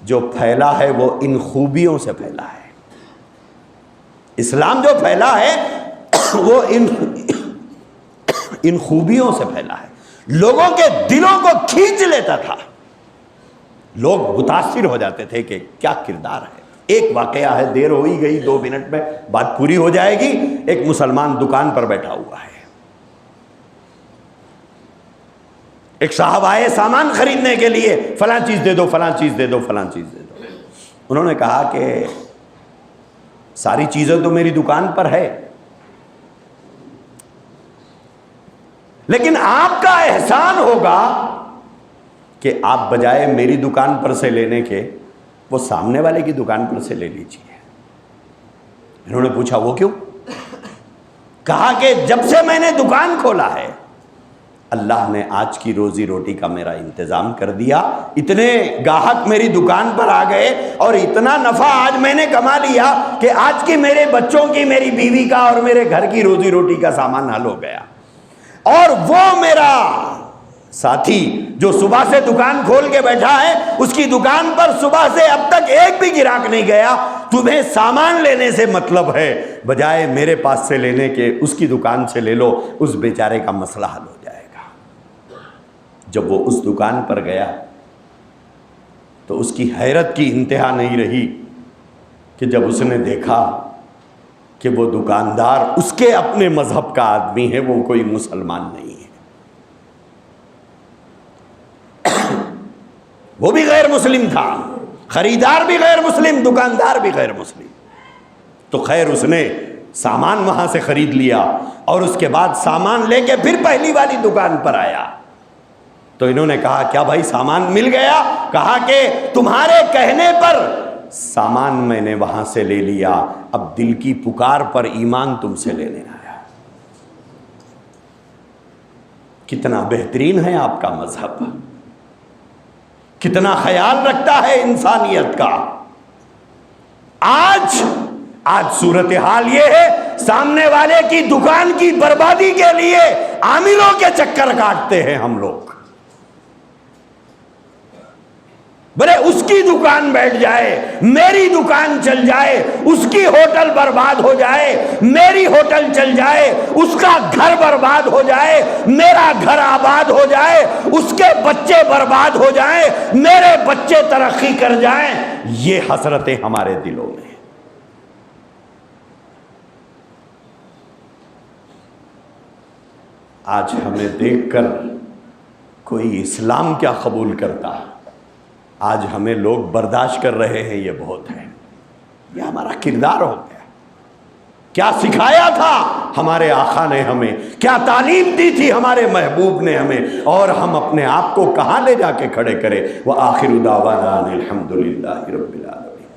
جو پھیلا ہے وہ ان خوبیوں سے پھیلا ہے۔ اسلام جو پھیلا ہے وہ ان خوبیوں سے پھیلا ہے، لوگوں کے دلوں کو کھینچ لیتا تھا، لوگ متاثر ہو جاتے تھے کہ کیا کردار ہے۔ ایک واقعہ ہے، دیر ہو ہی گئی، 2 منٹ میں بات پوری ہو جائے گی۔ ایک مسلمان دکان پر بیٹھا ہوا ہے، ایک صاحب آئے سامان خریدنے کے لیے، فلاں چیز دے دو، فلاں چیز دے دو، فلاں چیز دے دو۔ انہوں نے کہا کہ ساری چیزیں تو میری دکان پر ہے، لیکن آپ کا احسان ہوگا کہ آپ بجائے میری دکان پر سے لینے کے وہ سامنے والے کی دکان پر سے لے لیجیے۔ انہوں نے پوچھا وہ کیوں؟ کہا کہ جب سے میں نے دکان کھولا ہے اللہ نے آج کی روزی روٹی کا میرا انتظام کر دیا، اتنے گاہک میری دکان پر آ گئے اور اتنا نفع آج میں نے کما لیا کہ آج کی میرے بچوں کی، میری بیوی کا اور میرے گھر کی روزی روٹی کا سامان حل ہو گیا۔ اور وہ میرا ساتھی جو صبح سے دکان کھول کے بیٹھا ہے، اس کی دکان پر صبح سے اب تک ایک بھی گراہک نہیں گیا، تمہیں سامان لینے سے مطلب ہے، بجائے میرے پاس سے لینے کے اس کی دکان سے لے لو، اس بیچارے کا مسئلہ حل ہو جائے گا۔ جب وہ اس دکان پر گیا تو اس کی حیرت کی انتہا نہیں رہی کہ جب اس نے دیکھا کہ وہ دکاندار اس کے اپنے مذہب کا آدمی ہے، وہ کوئی مسلمان نہیں ہے، وہ بھی غیر مسلم تھا، خریدار بھی غیر مسلم، دکاندار بھی غیر مسلم۔ تو خیر اس نے سامان وہاں سے خرید لیا اور اس کے بعد سامان لے کے پھر پہلی والی دکان پر آیا۔ تو انہوں نے کہا کیا بھائی سامان مل گیا؟ کہا کہ تمہارے کہنے پر سامان میں نے وہاں سے لے لیا، اب دل کی پکار پر ایمان تم سے لینے آیا۔ کتنا بہترین ہے آپ کا مذہب، کتنا خیال رکھتا ہے انسانیت کا۔ آج صورتحال یہ ہے، سامنے والے کی دکان کی بربادی کے لیے عاملوں کے چکر کاٹتے ہیں ہم لوگ۔ بلے اس کی دکان بیٹھ جائے، میری دکان چل جائے، اس کی ہوٹل برباد ہو جائے، میری ہوٹل چل جائے، اس کا گھر برباد ہو جائے، میرا گھر آباد ہو جائے، اس کے بچے برباد ہو جائیں، میرے بچے ترقی کر جائیں، یہ حسرتیں ہمارے دلوں میں۔ آج ہمیں دیکھ کر کوئی اسلام کیا قبول کرتا، آج ہمیں لوگ برداشت کر رہے ہیں، یہ بہت ہے، یہ ہمارا کردار ہو گیا۔ کیا سکھایا تھا ہمارے آقا نے ہمیں، کیا تعلیم دی تھی ہمارے محبوب نے ہمیں، اور ہم اپنے آپ کو کہاں لے جا کے کھڑے کرے۔ وآخر دعوانا الحمدللہ رب العالمین۔